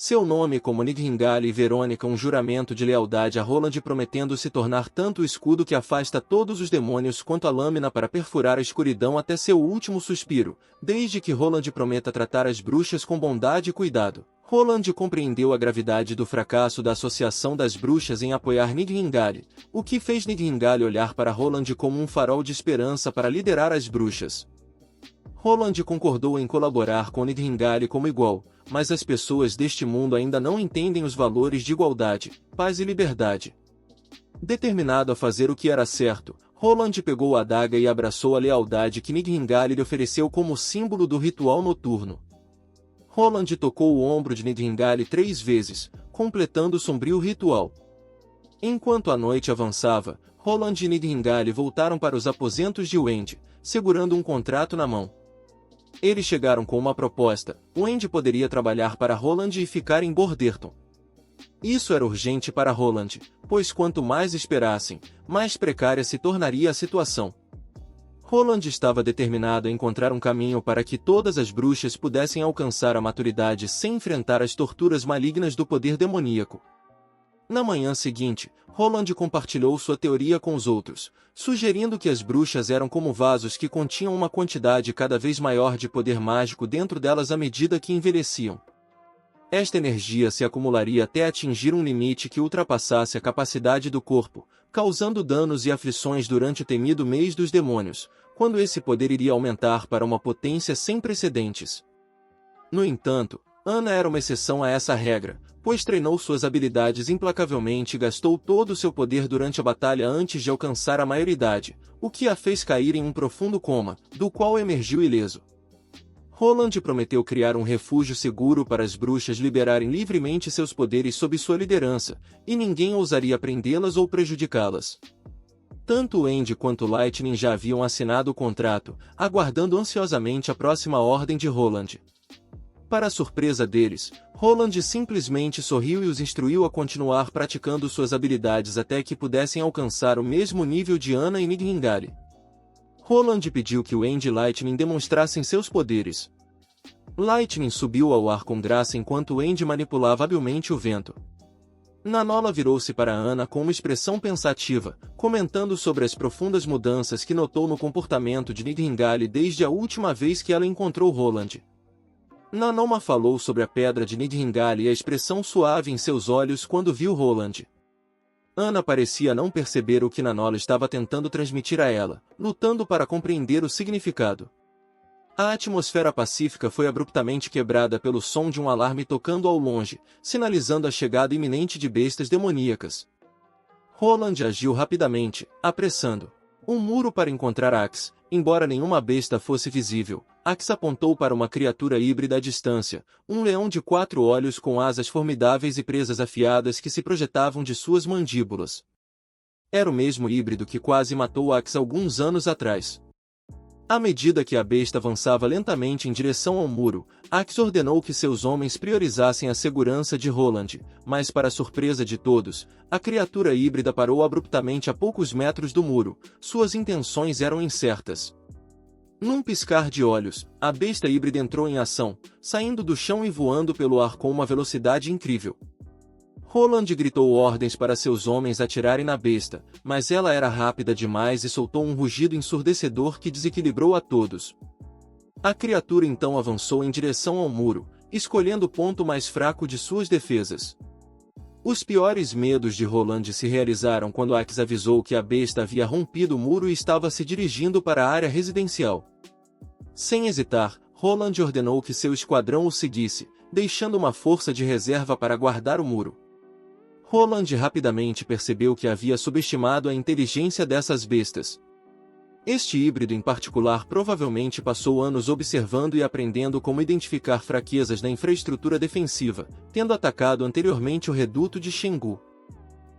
Seu nome como Nidhingale e Verônica um juramento de lealdade a Roland prometendo se tornar tanto o escudo que afasta todos os demônios quanto a lâmina para perfurar a escuridão até seu último suspiro, desde que Roland prometa tratar as bruxas com bondade e cuidado. Roland compreendeu a gravidade do fracasso da Associação das Bruxas em apoiar Nidhingale, o que fez Nidhingale olhar para Roland como um farol de esperança para liderar as bruxas. Roland concordou em colaborar com Nidhingale como igual, mas as pessoas deste mundo ainda não entendem os valores de igualdade, paz e liberdade. Determinado a fazer o que era certo, Roland pegou a adaga e abraçou a lealdade que Nidhingale lhe ofereceu como símbolo do ritual noturno. Roland tocou o ombro de Nidhingale 3 vezes, completando o sombrio ritual. Enquanto a noite avançava, Roland e Nidhingale voltaram para os aposentos de Wendy, segurando um contrato na mão. Eles chegaram com uma proposta: Wendy poderia trabalhar para Roland e ficar em Borderton. Isso era urgente para Roland, pois quanto mais esperassem, mais precária se tornaria a situação. Roland estava determinado a encontrar um caminho para que todas as bruxas pudessem alcançar a maturidade sem enfrentar as torturas malignas do poder demoníaco. Na manhã seguinte, Roland compartilhou sua teoria com os outros, sugerindo que as bruxas eram como vasos que continham uma quantidade cada vez maior de poder mágico dentro delas à medida que envelheciam. Esta energia se acumularia até atingir um limite que ultrapassasse a capacidade do corpo, causando danos e aflições durante o temido mês dos demônios, quando esse poder iria aumentar para uma potência sem precedentes. No entanto, Ana era uma exceção a essa regra, pois treinou suas habilidades implacavelmente e gastou todo o seu poder durante a batalha antes de alcançar a maioridade, o que a fez cair em um profundo coma, do qual emergiu ileso. Roland prometeu criar um refúgio seguro para as bruxas liberarem livremente seus poderes sob sua liderança, e ninguém ousaria prendê-las ou prejudicá-las. Tanto Wendy quanto Lightning já haviam assinado o contrato, aguardando ansiosamente a próxima ordem de Roland. Para a surpresa deles, Roland simplesmente sorriu e os instruiu a continuar praticando suas habilidades até que pudessem alcançar o mesmo nível de Ana e Nidhingale. Roland pediu que Wendy e Lightning demonstrassem seus poderes. Lightning subiu ao ar com graça enquanto Wendy manipulava habilmente o vento. Nanola virou-se para Ana com uma expressão pensativa, comentando sobre as profundas mudanças que notou no comportamento de Nidhingale desde a última vez que ela encontrou Roland. Nanoma falou sobre a pedra de Nidhingale e a expressão suave em seus olhos quando viu Roland. Ana parecia não perceber o que Nanola estava tentando transmitir a ela, lutando para compreender o significado. A atmosfera pacífica foi abruptamente quebrada pelo som de um alarme tocando ao longe, sinalizando a chegada iminente de bestas demoníacas. Roland agiu rapidamente, apressando um muro para encontrar Axe. Embora nenhuma besta fosse visível, Axe apontou para uma criatura híbrida à distância, um leão de 4 olhos com asas formidáveis e presas afiadas que se projetavam de suas mandíbulas. Era o mesmo híbrido que quase matou Axe alguns anos atrás. À medida que a besta avançava lentamente em direção ao muro, Axe ordenou que seus homens priorizassem a segurança de Roland, mas para surpresa de todos, a criatura híbrida parou abruptamente a poucos metros do muro. Suas intenções eram incertas. Num piscar de olhos, a besta híbrida entrou em ação, saindo do chão e voando pelo ar com uma velocidade incrível. Roland gritou ordens para seus homens atirarem na besta, mas ela era rápida demais e soltou um rugido ensurdecedor que desequilibrou a todos. A criatura então avançou em direção ao muro, escolhendo o ponto mais fraco de suas defesas. Os piores medos de Roland se realizaram quando Axe avisou que a besta havia rompido o muro e estava se dirigindo para a área residencial. Sem hesitar, Roland ordenou que seu esquadrão o seguisse, deixando uma força de reserva para guardar o muro. Roland rapidamente percebeu que havia subestimado a inteligência dessas bestas. Este híbrido em particular provavelmente passou anos observando e aprendendo como identificar fraquezas na infraestrutura defensiva, tendo atacado anteriormente o reduto de Xingu.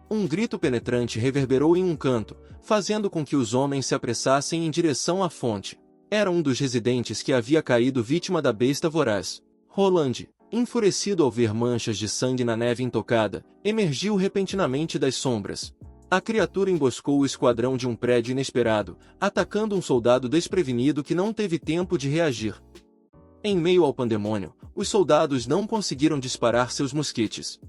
Um grito penetrante reverberou em um canto, fazendo com que os homens se apressassem em direção à fonte. Era um dos residentes que havia caído vítima da besta voraz. Roland, enfurecido ao ver manchas de sangue na neve intocada, emergiu repentinamente das sombras. A criatura emboscou o esquadrão de um prédio inesperado, atacando um soldado desprevenido que não teve tempo de reagir. Em meio ao pandemônio, os soldados não conseguiram disparar seus mosquetes.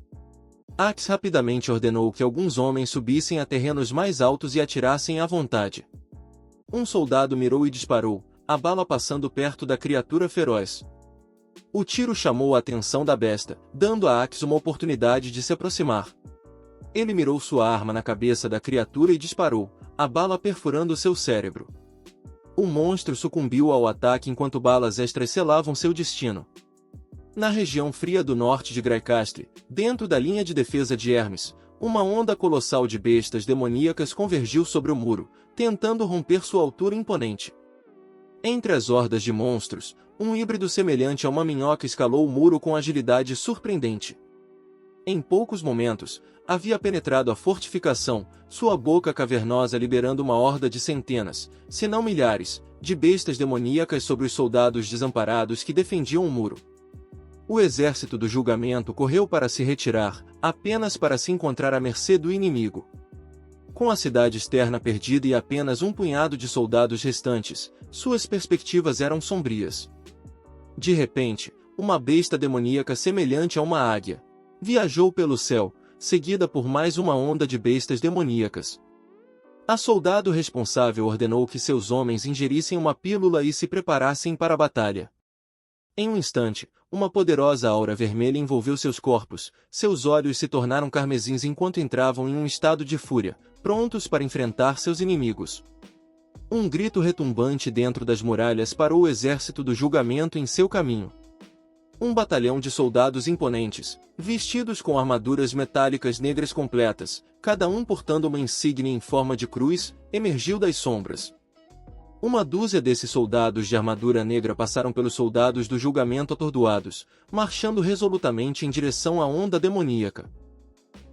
Axe rapidamente ordenou que alguns homens subissem a terrenos mais altos e atirassem à vontade. Um soldado mirou e disparou, a bala passando perto da criatura feroz. O tiro chamou a atenção da besta, dando a Axe uma oportunidade de se aproximar. Ele mirou sua arma na cabeça da criatura e disparou, a bala perfurando seu cérebro. O monstro sucumbiu ao ataque enquanto balas extras selavam seu destino. Na região fria do norte de Graicastre, dentro da linha de defesa de Hermes, uma onda colossal de bestas demoníacas convergiu sobre o muro, tentando romper sua altura imponente. Entre as hordas de monstros, um híbrido semelhante a uma minhoca escalou o muro com agilidade surpreendente. Em poucos momentos, havia penetrado a fortificação, sua boca cavernosa liberando uma horda de centenas, se não milhares, de bestas demoníacas sobre os soldados desamparados que defendiam o muro. O exército do julgamento correu para se retirar, apenas para se encontrar à mercê do inimigo. Com a cidade externa perdida e apenas um punhado de soldados restantes, suas perspectivas eram sombrias. De repente, uma besta demoníaca semelhante a uma águia viajou pelo céu, seguida por mais uma onda de bestas demoníacas. A soldado responsável ordenou que seus homens ingerissem uma pílula e se preparassem para a batalha. Em um instante, uma poderosa aura vermelha envolveu seus corpos, seus olhos se tornaram carmesins enquanto entravam em um estado de fúria, prontos para enfrentar seus inimigos. Um grito retumbante dentro das muralhas parou o exército do julgamento em seu caminho. Um batalhão de soldados imponentes, vestidos com armaduras metálicas negras completas, cada um portando uma insígnia em forma de cruz, emergiu das sombras. Uma dúzia desses soldados de armadura negra passaram pelos soldados do julgamento atordoados, marchando resolutamente em direção à onda demoníaca.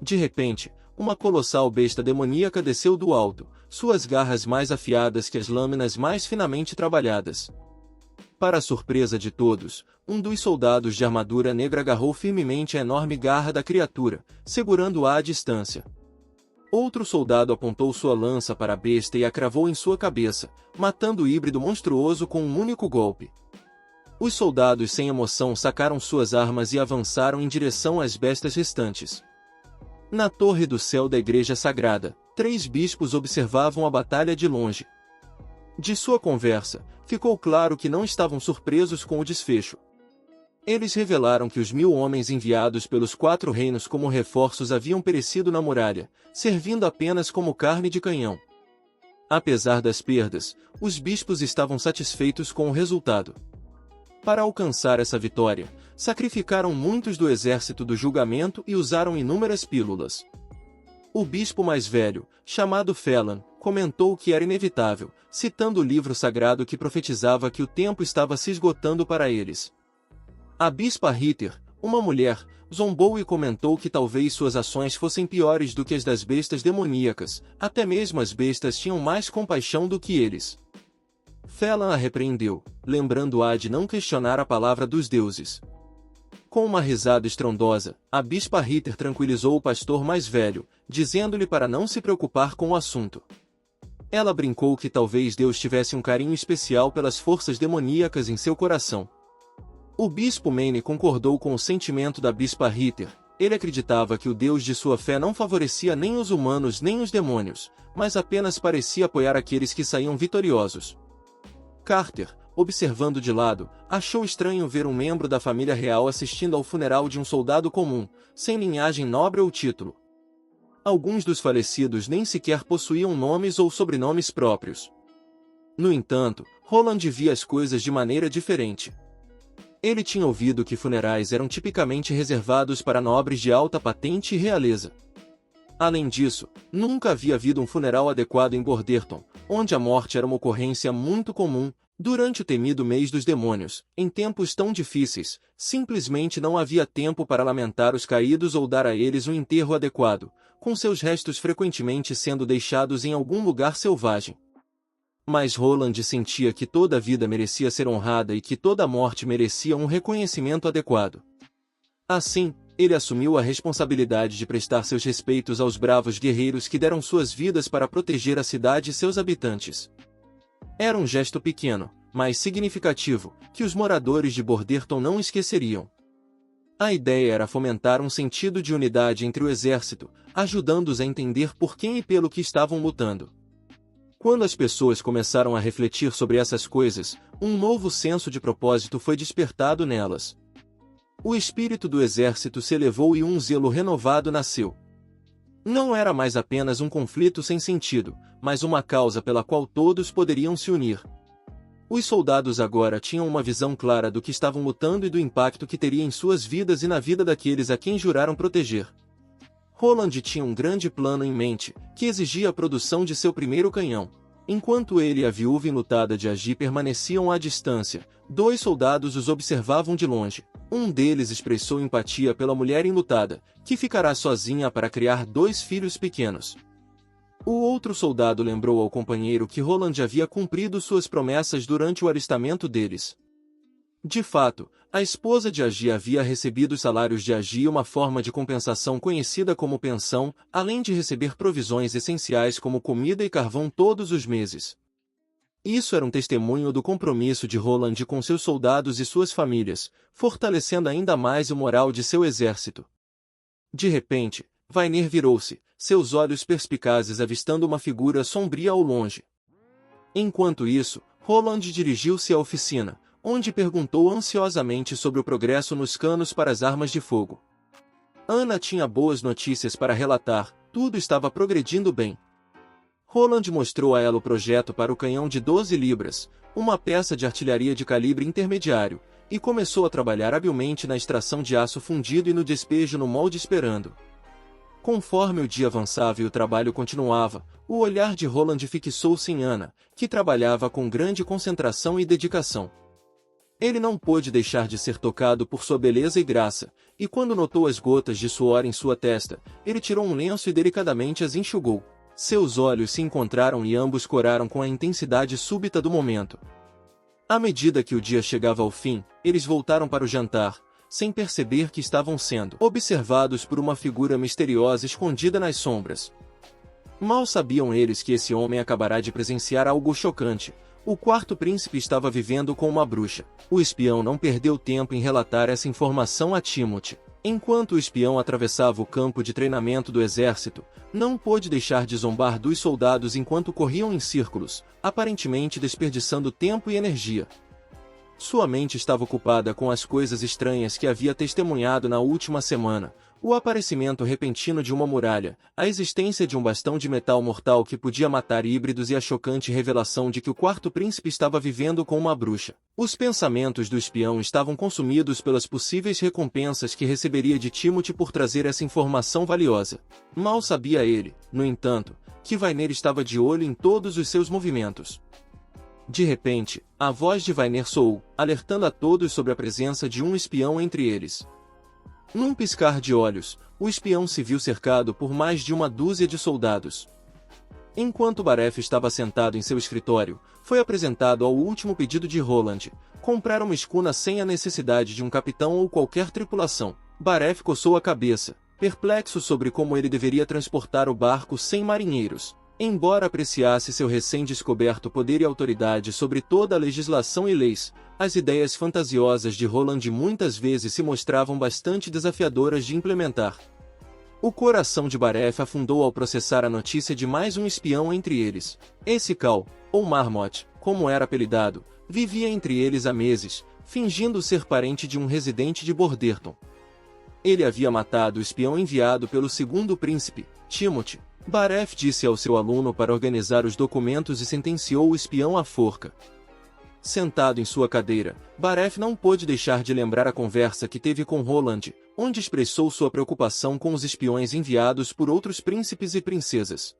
De repente, uma colossal besta demoníaca desceu do alto, suas garras mais afiadas que as lâminas mais finamente trabalhadas. Para a surpresa de todos, um dos soldados de armadura negra agarrou firmemente a enorme garra da criatura, segurando-a à distância. Outro soldado apontou sua lança para a besta e a cravou em sua cabeça, matando o híbrido monstruoso com um único golpe. Os soldados sem emoção sacaram suas armas e avançaram em direção às bestas restantes. Na torre do céu da igreja sagrada, 3 bispos observavam a batalha de longe. De sua conversa, ficou claro que não estavam surpresos com o desfecho. Eles revelaram que os 1000 homens enviados pelos 4 reinos como reforços haviam perecido na muralha, servindo apenas como carne de canhão. Apesar das perdas, os bispos estavam satisfeitos com o resultado. Para alcançar essa vitória, sacrificaram muitos do exército do julgamento e usaram inúmeras pílulas. O bispo mais velho, chamado Phelan, comentou que era inevitável, citando o livro sagrado que profetizava que o tempo estava se esgotando para eles. A bispa Ritter, uma mulher, zombou e comentou que talvez suas ações fossem piores do que as das bestas demoníacas, até mesmo as bestas tinham mais compaixão do que eles. Phelan a repreendeu, lembrando-a de não questionar a palavra dos deuses. Com uma risada estrondosa, a bispa Ritter tranquilizou o pastor mais velho, dizendo-lhe para não se preocupar com o assunto. Ela brincou que talvez Deus tivesse um carinho especial pelas forças demoníacas em seu coração. O bispo Maine concordou com o sentimento da bispa Ritter. Ele acreditava que o Deus de sua fé não favorecia nem os humanos nem os demônios, mas apenas parecia apoiar aqueles que saíam vitoriosos. Carter, observando de lado, achou estranho ver um membro da família real assistindo ao funeral de um soldado comum, sem linhagem nobre ou título. Alguns dos falecidos nem sequer possuíam nomes ou sobrenomes próprios. No entanto, Roland via as coisas de maneira diferente. Ele tinha ouvido que funerais eram tipicamente reservados para nobres de alta patente e realeza. Além disso, nunca havia havido um funeral adequado em Borderton, onde a morte era uma ocorrência muito comum. Durante o temido mês dos demônios, em tempos tão difíceis, simplesmente não havia tempo para lamentar os caídos ou dar a eles um enterro adequado, com seus restos frequentemente sendo deixados em algum lugar selvagem. Mas Roland sentia que toda vida merecia ser honrada e que toda morte merecia um reconhecimento adequado. Assim, ele assumiu a responsabilidade de prestar seus respeitos aos bravos guerreiros que deram suas vidas para proteger a cidade e seus habitantes. Era um gesto pequeno, mas significativo, que os moradores de Borderton não esqueceriam. A ideia era fomentar um sentido de unidade entre o exército, ajudando-os a entender por quem e pelo que estavam lutando. Quando as pessoas começaram a refletir sobre essas coisas, um novo senso de propósito foi despertado nelas. O espírito do exército se elevou e um zelo renovado nasceu. Não era mais apenas um conflito sem sentido, mas uma causa pela qual todos poderiam se unir. Os soldados agora tinham uma visão clara do que estavam lutando e do impacto que teria em suas vidas e na vida daqueles a quem juraram proteger. Roland tinha um grande plano em mente, que exigia a produção de seu primeiro canhão. Enquanto ele e a viúva enlutada de Agi permaneciam à distância, 2 soldados os observavam de longe. Um deles expressou empatia pela mulher enlutada, que ficará sozinha para criar 2 filhos pequenos. O outro soldado lembrou ao companheiro que Roland havia cumprido suas promessas durante o alistamento deles. De fato, a esposa de Agi havia recebido os salários de Agi, uma forma de compensação conhecida como pensão, além de receber provisões essenciais como comida e carvão todos os meses. Isso era um testemunho do compromisso de Roland com seus soldados e suas famílias, fortalecendo ainda mais o moral de seu exército. De repente, Vainer virou-se, seus olhos perspicazes avistando uma figura sombria ao longe. Enquanto isso, Roland dirigiu-se à oficina, onde perguntou ansiosamente sobre o progresso nos canos para as armas de fogo. Ana tinha boas notícias para relatar, tudo estava progredindo bem. Roland mostrou a ela o projeto para o canhão de 12 libras, uma peça de artilharia de calibre intermediário, e começou a trabalhar habilmente na extração de aço fundido e no despejo no molde esperando. Conforme o dia avançava e o trabalho continuava, o olhar de Roland fixou-se em Ana, que trabalhava com grande concentração e dedicação. Ele não pôde deixar de ser tocado por sua beleza e graça, e quando notou as gotas de suor em sua testa, ele tirou um lenço e delicadamente as enxugou. Seus olhos se encontraram e ambos coraram com a intensidade súbita do momento. À medida que o dia chegava ao fim, eles voltaram para o jantar, sem perceber que estavam sendo observados por uma figura misteriosa escondida nas sombras. Mal sabiam eles que esse homem acabará de presenciar algo chocante. O quarto príncipe estava vivendo com uma bruxa. O espião não perdeu tempo em relatar essa informação a Timothy. Enquanto o espião atravessava o campo de treinamento do exército, não pôde deixar de zombar dos soldados enquanto corriam em círculos, aparentemente desperdiçando tempo e energia. Sua mente estava ocupada com as coisas estranhas que havia testemunhado na última semana, o aparecimento repentino de uma muralha, a existência de um bastão de metal mortal que podia matar híbridos e a chocante revelação de que o quarto príncipe estava vivendo com uma bruxa. Os pensamentos do espião estavam consumidos pelas possíveis recompensas que receberia de Timothy por trazer essa informação valiosa. Mal sabia ele, no entanto, que Vainer estava de olho em todos os seus movimentos. De repente, a voz de Vainer soou, alertando a todos sobre a presença de um espião entre eles. Num piscar de olhos, o espião se viu cercado por mais de uma dúzia de soldados. Enquanto Baref estava sentado em seu escritório, foi apresentado ao último pedido de Roland: comprar uma escuna sem a necessidade de um capitão ou qualquer tripulação. Baref coçou a cabeça, perplexo sobre como ele deveria transportar o barco sem marinheiros. Embora apreciasse seu recém-descoberto poder e autoridade sobre toda a legislação e leis, as ideias fantasiosas de Roland muitas vezes se mostravam bastante desafiadoras de implementar. O coração de Baref afundou ao processar a notícia de mais um espião entre eles. Esse Cal, ou Marmot, como era apelidado, vivia entre eles há meses, fingindo ser parente de um residente de Borderton. Ele havia matado o espião enviado pelo segundo príncipe, Timothy. Baref disse ao seu aluno para organizar os documentos e sentenciou o espião à forca. Sentado em sua cadeira, Baref não pôde deixar de lembrar a conversa que teve com Roland, onde expressou sua preocupação com os espiões enviados por outros príncipes e princesas.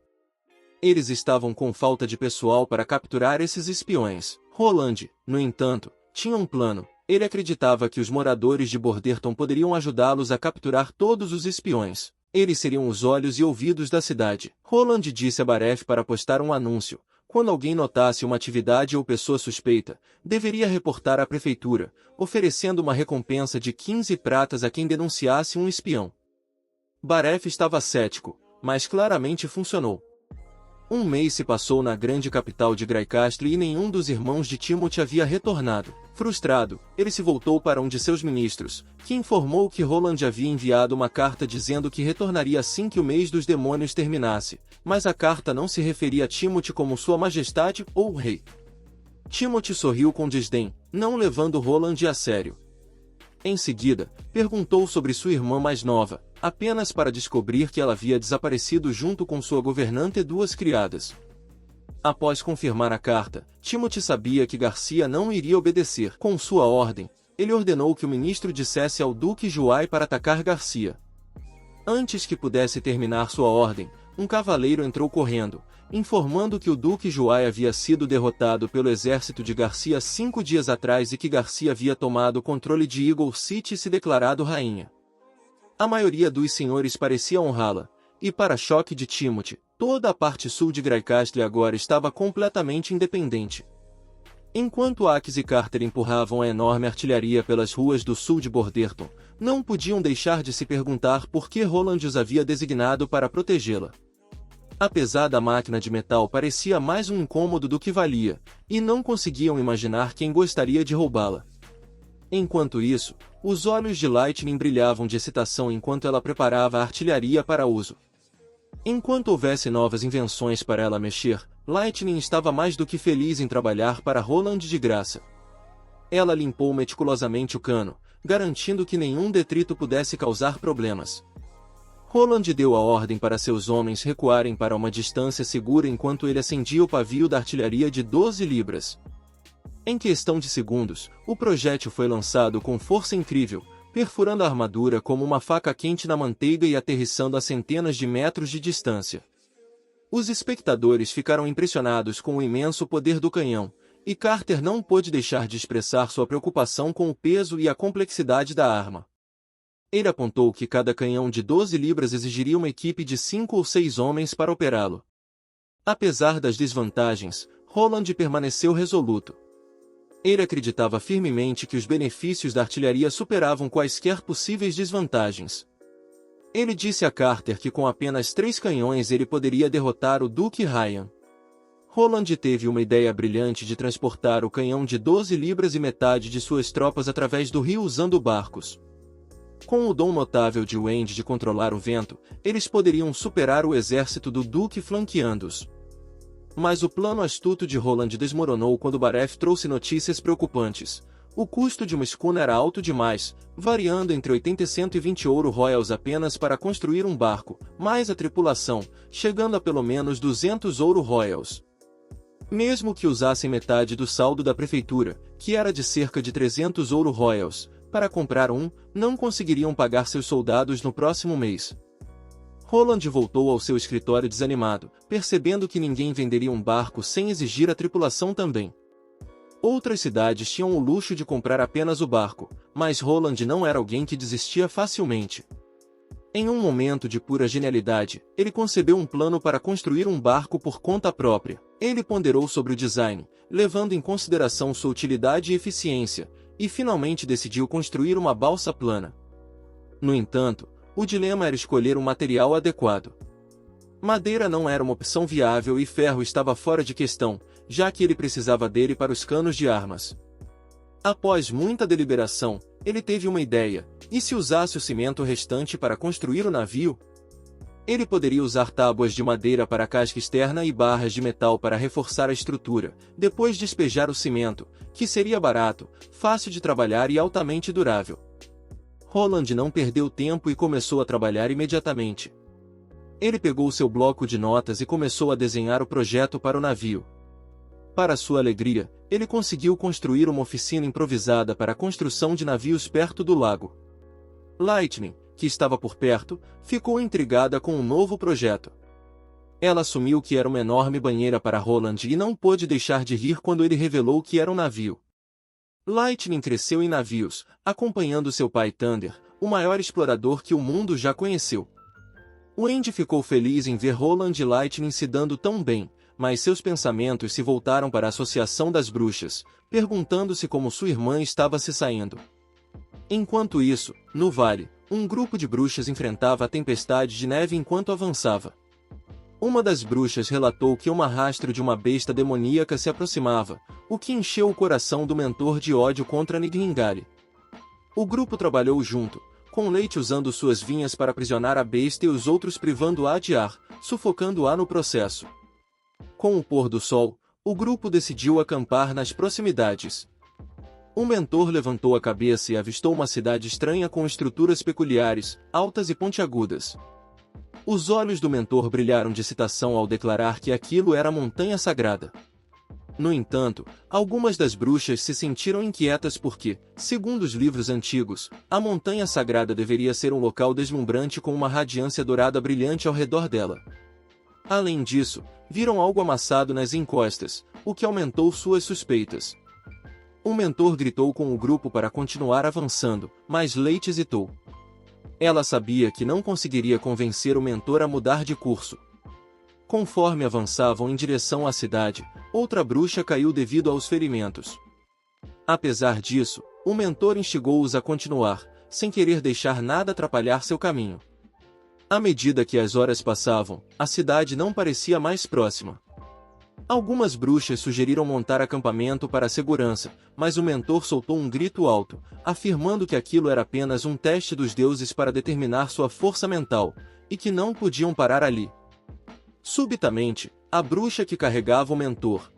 Eles estavam com falta de pessoal para capturar esses espiões. Roland, no entanto, tinha um plano. Ele acreditava que os moradores de Borderton poderiam ajudá-los a capturar todos os espiões. Eles seriam os olhos e ouvidos da cidade. Roland disse a Baref para postar um anúncio. Quando alguém notasse uma atividade ou pessoa suspeita, deveria reportar à prefeitura, oferecendo uma recompensa de 15 pratas a quem denunciasse um espião. Baref estava cético, mas claramente funcionou. Um mês se passou na grande capital de Grycastle e nenhum dos irmãos de Timothy havia retornado. Frustrado, ele se voltou para um de seus ministros, que informou que Roland havia enviado uma carta dizendo que retornaria assim que o mês dos demônios terminasse, mas a carta não se referia a Timothy como Sua Majestade ou o Rei. Timothy sorriu com desdém, não levando Roland a sério. Em seguida, perguntou sobre sua irmã mais nova, apenas para descobrir que ela havia desaparecido junto com sua governanta e 2 criadas. Após confirmar a carta, Timothy sabia que Garcia não iria obedecer. Com sua ordem, ele ordenou que o ministro dissesse ao Duque Juai para atacar Garcia. Antes que pudesse terminar sua ordem, um cavaleiro entrou correndo, informando que o Duque Juai havia sido derrotado pelo exército de Garcia 5 dias atrás e que Garcia havia tomado o controle de Eagle City e se declarado rainha. A maioria dos senhores parecia honrá-la, e para choque de Timothy, toda a parte sul de Grycastle agora estava completamente independente. Enquanto Axe e Carter empurravam a enorme artilharia pelas ruas do sul de Borderton, não podiam deixar de se perguntar por que Roland os havia designado para protegê-la. Apesar da máquina de metal parecia mais um incômodo do que valia, e não conseguiam imaginar quem gostaria de roubá-la. Enquanto isso, os olhos de Lightning brilhavam de excitação enquanto ela preparava a artilharia para uso. Enquanto houvesse novas invenções para ela mexer, Lightning estava mais do que feliz em trabalhar para Roland de graça. Ela limpou meticulosamente o cano, garantindo que nenhum detrito pudesse causar problemas. Roland deu a ordem para seus homens recuarem para uma distância segura enquanto ele acendia o pavio da artilharia de 12 libras. Em questão de segundos, o projétil foi lançado com força incrível, perfurando a armadura como uma faca quente na manteiga e aterrissando a centenas de metros de distância. Os espectadores ficaram impressionados com o imenso poder do canhão, e Carter não pôde deixar de expressar sua preocupação com o peso e a complexidade da arma. Ele apontou que cada canhão de 12 libras exigiria uma equipe de 5 ou 6 homens para operá-lo. Apesar das desvantagens, Roland permaneceu resoluto. Ele acreditava firmemente que os benefícios da artilharia superavam quaisquer possíveis desvantagens. Ele disse a Carter que com apenas 3 canhões ele poderia derrotar o Duque Ryan. Roland teve uma ideia brilhante de transportar o canhão de 12 libras e metade de suas tropas através do rio usando barcos. Com o dom notável de Wend de controlar o vento, eles poderiam superar o exército do Duque flanqueando-os. Mas o plano astuto de Roland desmoronou quando Bareth trouxe notícias preocupantes. O custo de uma escuna era alto demais, variando entre 80 e 120 ouro royals apenas para construir um barco, mais a tripulação, chegando a pelo menos 200 ouro royals. Mesmo que usassem metade do saldo da prefeitura, que era de cerca de 300 ouro royals, para comprar não conseguiriam pagar seus soldados no próximo mês. Roland voltou ao seu escritório desanimado, percebendo que ninguém venderia um barco sem exigir a tripulação também. Outras cidades tinham o luxo de comprar apenas o barco, mas Roland não era alguém que desistia facilmente. Em um momento de pura genialidade, ele concebeu um plano para construir um barco por conta própria. Ele ponderou sobre o design, levando em consideração sua utilidade e eficiência, e finalmente decidiu construir uma balsa plana. No entanto, o dilema era escolher um material adequado. Madeira não era uma opção viável e ferro estava fora de questão, já que ele precisava dele para os canos de armas. Após muita deliberação, ele teve uma ideia: e se usasse o cimento restante para construir o navio? Ele poderia usar tábuas de madeira para a casca externa e barras de metal para reforçar a estrutura, depois despejar o cimento, que seria barato, fácil de trabalhar e altamente durável. Roland não perdeu tempo e começou a trabalhar imediatamente. Ele pegou seu bloco de notas e começou a desenhar o projeto para o navio. Para sua alegria, ele conseguiu construir uma oficina improvisada para a construção de navios perto do lago. Lightning, que estava por perto, ficou intrigada com o novo projeto. Ela assumiu que era uma enorme banheira para Roland e não pôde deixar de rir quando ele revelou que era um navio. Lightning cresceu em navios, acompanhando seu pai Thunder, o maior explorador que o mundo já conheceu. Wendy ficou feliz em ver Roland e Lightning se dando tão bem, mas seus pensamentos se voltaram para a Associação das Bruxas, perguntando-se como sua irmã estava se saindo. Enquanto isso, no vale, um grupo de bruxas enfrentava a tempestade de neve enquanto avançava. Uma das bruxas relatou que um rastro de uma besta demoníaca se aproximava, o que encheu o coração do mentor de ódio contra Nidhingale. O grupo trabalhou junto, com Leite usando suas vinhas para aprisionar a besta e os outros privando-a de ar, sufocando-a no processo. Com o pôr do sol, o grupo decidiu acampar nas proximidades. O mentor levantou a cabeça e avistou uma cidade estranha com estruturas peculiares, altas e pontiagudas. Os olhos do mentor brilharam de excitação ao declarar que aquilo era a Montanha Sagrada. No entanto, algumas das bruxas se sentiram inquietas porque, segundo os livros antigos, a Montanha Sagrada deveria ser um local deslumbrante com uma radiância dourada brilhante ao redor dela. Além disso, viram algo amassado nas encostas, o que aumentou suas suspeitas. O mentor gritou com o grupo para continuar avançando, mas Leite hesitou. Ela sabia que não conseguiria convencer o mentor a mudar de curso. Conforme avançavam em direção à cidade, outra bruxa caiu devido aos ferimentos. Apesar disso, o mentor instigou-os a continuar, sem querer deixar nada atrapalhar seu caminho. À medida que as horas passavam, a cidade não parecia mais próxima. Algumas bruxas sugeriram montar acampamento para a segurança, mas o mentor soltou um grito alto, afirmando que aquilo era apenas um teste dos deuses para determinar sua força mental, e que não podiam parar ali. Subitamente, a bruxa que carregava o mentor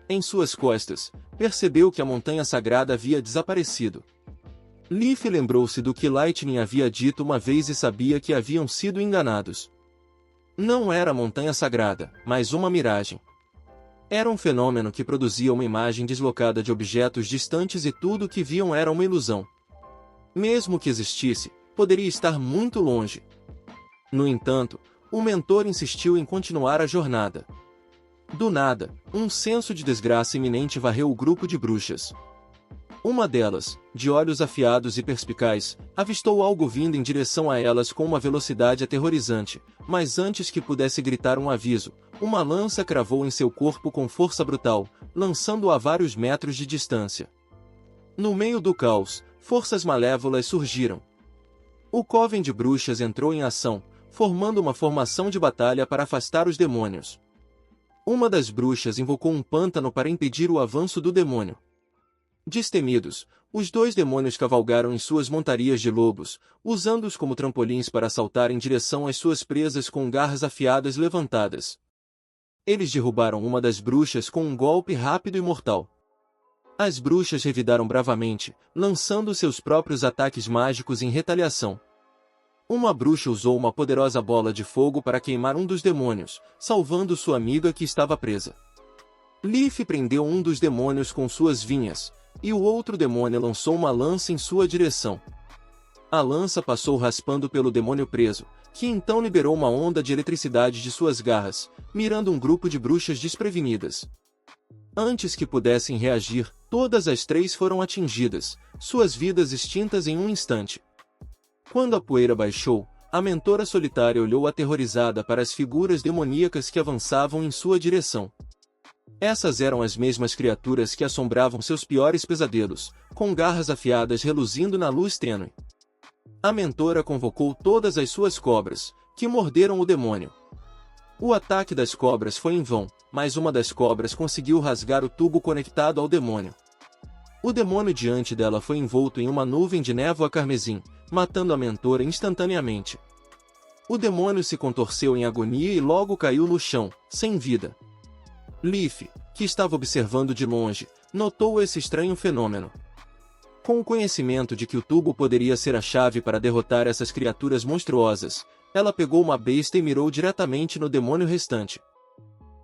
em suas costas, percebeu que a Montanha Sagrada havia desaparecido. Leaf lembrou-se do que Lightning havia dito uma vez e sabia que haviam sido enganados. Não era a Montanha Sagrada, mas uma miragem. Era um fenômeno que produzia uma imagem deslocada de objetos distantes e tudo o que viam era uma ilusão. Mesmo que existisse, poderia estar muito longe. No entanto, o mentor insistiu em continuar a jornada. Do nada, um senso de desgraça iminente varreu o grupo de bruxas. Uma delas, de olhos afiados e perspicaz, avistou algo vindo em direção a elas com uma velocidade aterrorizante, mas antes que pudesse gritar um aviso, uma lança cravou em seu corpo com força brutal, lançando-o a vários metros de distância. No meio do caos, forças malévolas surgiram. O coven de bruxas entrou em ação, formando uma formação de batalha para afastar os demônios. Uma das bruxas invocou um pântano para impedir o avanço do demônio. Destemidos, os dois demônios cavalgaram em suas montarias de lobos, usando-os como trampolins para saltar em direção às suas presas com garras afiadas levantadas. Eles derrubaram uma das bruxas com um golpe rápido e mortal. As bruxas revidaram bravamente, lançando seus próprios ataques mágicos em retaliação. Uma bruxa usou uma poderosa bola de fogo para queimar um dos demônios, salvando sua amiga que estava presa. Leaf prendeu um dos demônios com suas vinhas, e o outro demônio lançou uma lança em sua direção. A lança passou raspando pelo demônio preso, que então liberou uma onda de eletricidade de suas garras, mirando um grupo de bruxas desprevenidas. Antes que pudessem reagir, todas as três foram atingidas, suas vidas extintas em um instante. Quando a poeira baixou, a mentora solitária olhou aterrorizada para as figuras demoníacas que avançavam em sua direção. Essas eram as mesmas criaturas que assombravam seus piores pesadelos, com garras afiadas reluzindo na luz tênue. A mentora convocou todas as suas cobras, que morderam o demônio. O ataque das cobras foi em vão, mas uma das cobras conseguiu rasgar o tubo conectado ao demônio. O demônio diante dela foi envolto em uma nuvem de névoa carmesim, matando a mentora instantaneamente. O demônio se contorceu em agonia e logo caiu no chão, sem vida. Leaf, que estava observando de longe, notou esse estranho fenômeno. Com o conhecimento de que o tubo poderia ser a chave para derrotar essas criaturas monstruosas, ela pegou uma besta e mirou diretamente no demônio restante.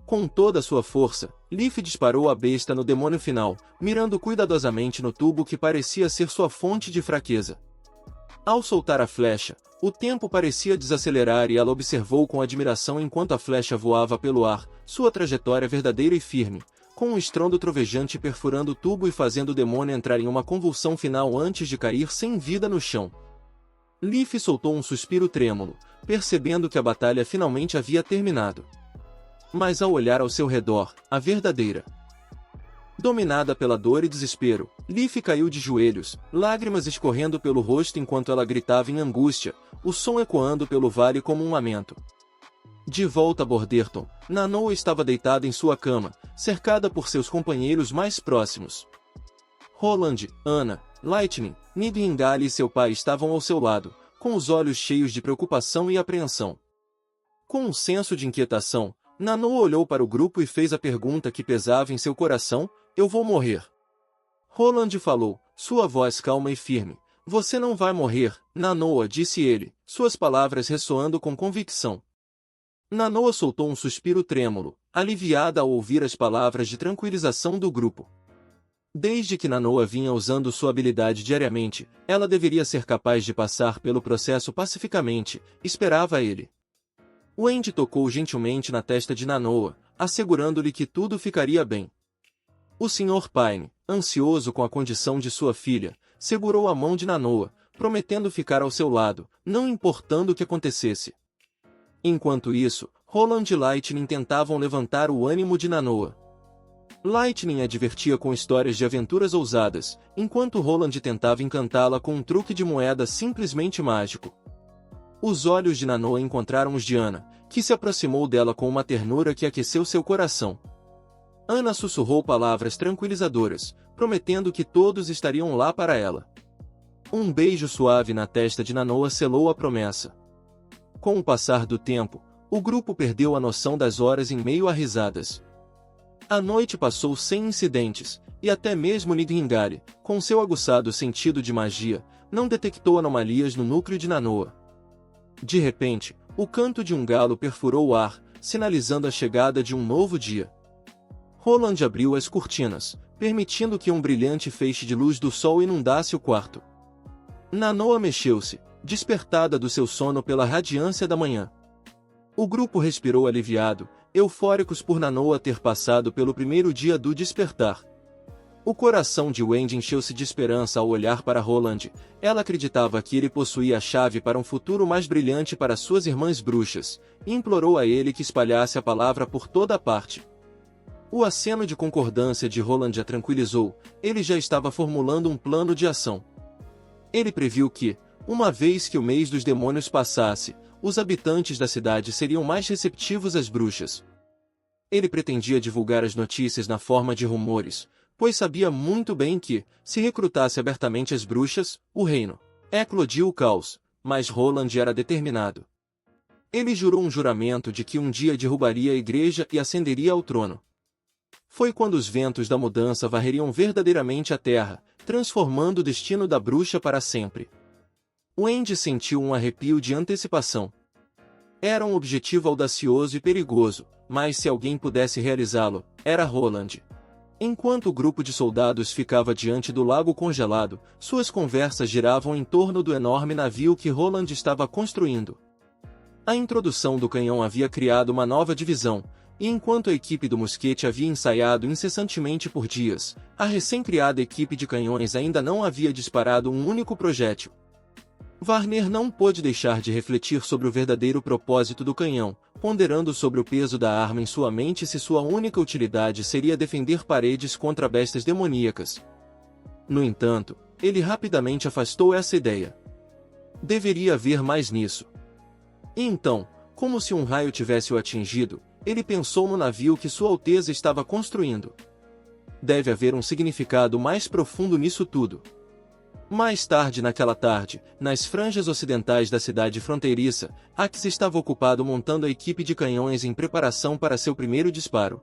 Com toda a sua força, Leaf disparou a besta no demônio final, mirando cuidadosamente no tubo que parecia ser sua fonte de fraqueza. Ao soltar a flecha, o tempo parecia desacelerar e ela observou com admiração enquanto a flecha voava pelo ar, sua trajetória verdadeira e firme, com um estrondo trovejante perfurando o tubo e fazendo o demônio entrar em uma convulsão final antes de cair sem vida no chão. Leaf soltou um suspiro trêmulo, percebendo que a batalha finalmente havia terminado. Mas ao olhar ao seu redor, a verdadeira. Dominada pela dor e desespero, Leaf caiu de joelhos, lágrimas escorrendo pelo rosto enquanto ela gritava em angústia, o som ecoando pelo vale como um lamento. De volta a Borderton, Nanoa estava deitada em sua cama, cercada por seus companheiros mais próximos. Roland, Anna, Lightning, Nidhingale e seu pai estavam ao seu lado, com os olhos cheios de preocupação e apreensão. Com um senso de inquietação, Nanoa olhou para o grupo e fez a pergunta que pesava em seu coração: eu vou morrer. Roland falou, sua voz calma e firme. Você não vai morrer, Nanoa, disse ele, suas palavras ressoando com convicção. Nanoa soltou um suspiro trêmulo, aliviada ao ouvir as palavras de tranquilização do grupo. Desde que Nanoa vinha usando sua habilidade diariamente, ela deveria ser capaz de passar pelo processo pacificamente, esperava ele. Wendy tocou gentilmente na testa de Nanoa, assegurando-lhe que tudo ficaria bem. O Sr. Pine, ansioso com a condição de sua filha, segurou a mão de Nanoa, prometendo ficar ao seu lado, não importando o que acontecesse. Enquanto isso, Roland e Lightning tentavam levantar o ânimo de Nanoa. Lightning a divertia com histórias de aventuras ousadas, enquanto Roland tentava encantá-la com um truque de moeda simplesmente mágico. Os olhos de Nanoa encontraram os de Anna, que se aproximou dela com uma ternura que aqueceu seu coração. Anna sussurrou palavras tranquilizadoras, prometendo que todos estariam lá para ela. Um beijo suave na testa de Nanoa selou a promessa. Com o passar do tempo, o grupo perdeu a noção das horas em meio a risadas. A noite passou sem incidentes, e até mesmo Nidhingale, com seu aguçado sentido de magia, não detectou anomalias no núcleo de Nanoa. De repente, o canto de um galo perfurou o ar, sinalizando a chegada de um novo dia. Roland abriu as cortinas, permitindo que um brilhante feixe de luz do sol inundasse o quarto. Nanoa mexeu-se, despertada do seu sono pela radiância da manhã. O grupo respirou aliviado, eufóricos por Nanoa ter passado pelo primeiro dia do despertar. O coração de Wendy encheu-se de esperança ao olhar para Roland. Ela acreditava que ele possuía a chave para um futuro mais brilhante para suas irmãs bruxas, e implorou a ele que espalhasse a palavra por toda a parte. O aceno de concordância de Roland a tranquilizou, ele já estava formulando um plano de ação. Ele previu que, uma vez que o mês dos demônios passasse, os habitantes da cidade seriam mais receptivos às bruxas. Ele pretendia divulgar as notícias na forma de rumores, pois sabia muito bem que, se recrutasse abertamente as bruxas, o reino eclodiu o caos, mas Roland era determinado. Ele jurou um juramento de que um dia derrubaria a igreja e ascenderia ao trono. Foi quando os ventos da mudança varreriam verdadeiramente a terra, transformando o destino da bruxa para sempre. Wendy sentiu um arrepio de antecipação. Era um objetivo audacioso e perigoso, mas se alguém pudesse realizá-lo, era Roland. Enquanto o grupo de soldados ficava diante do lago congelado, suas conversas giravam em torno do enorme navio que Roland estava construindo. A introdução do canhão havia criado uma nova divisão, e enquanto a equipe do mosquete havia ensaiado incessantemente por dias, a recém-criada equipe de canhões ainda não havia disparado um único projétil. Warner não pôde deixar de refletir sobre o verdadeiro propósito do canhão, ponderando sobre o peso da arma em sua mente se sua única utilidade seria defender paredes contra bestas demoníacas. No entanto, ele rapidamente afastou essa ideia. Deveria haver mais nisso. E então, como se um raio tivesse o atingido, ele pensou no navio que Sua Alteza estava construindo. Deve haver um significado mais profundo nisso tudo. Mais tarde naquela tarde, nas franjas ocidentais da cidade fronteiriça, Axe estava ocupado montando a equipe de canhões em preparação para seu primeiro disparo.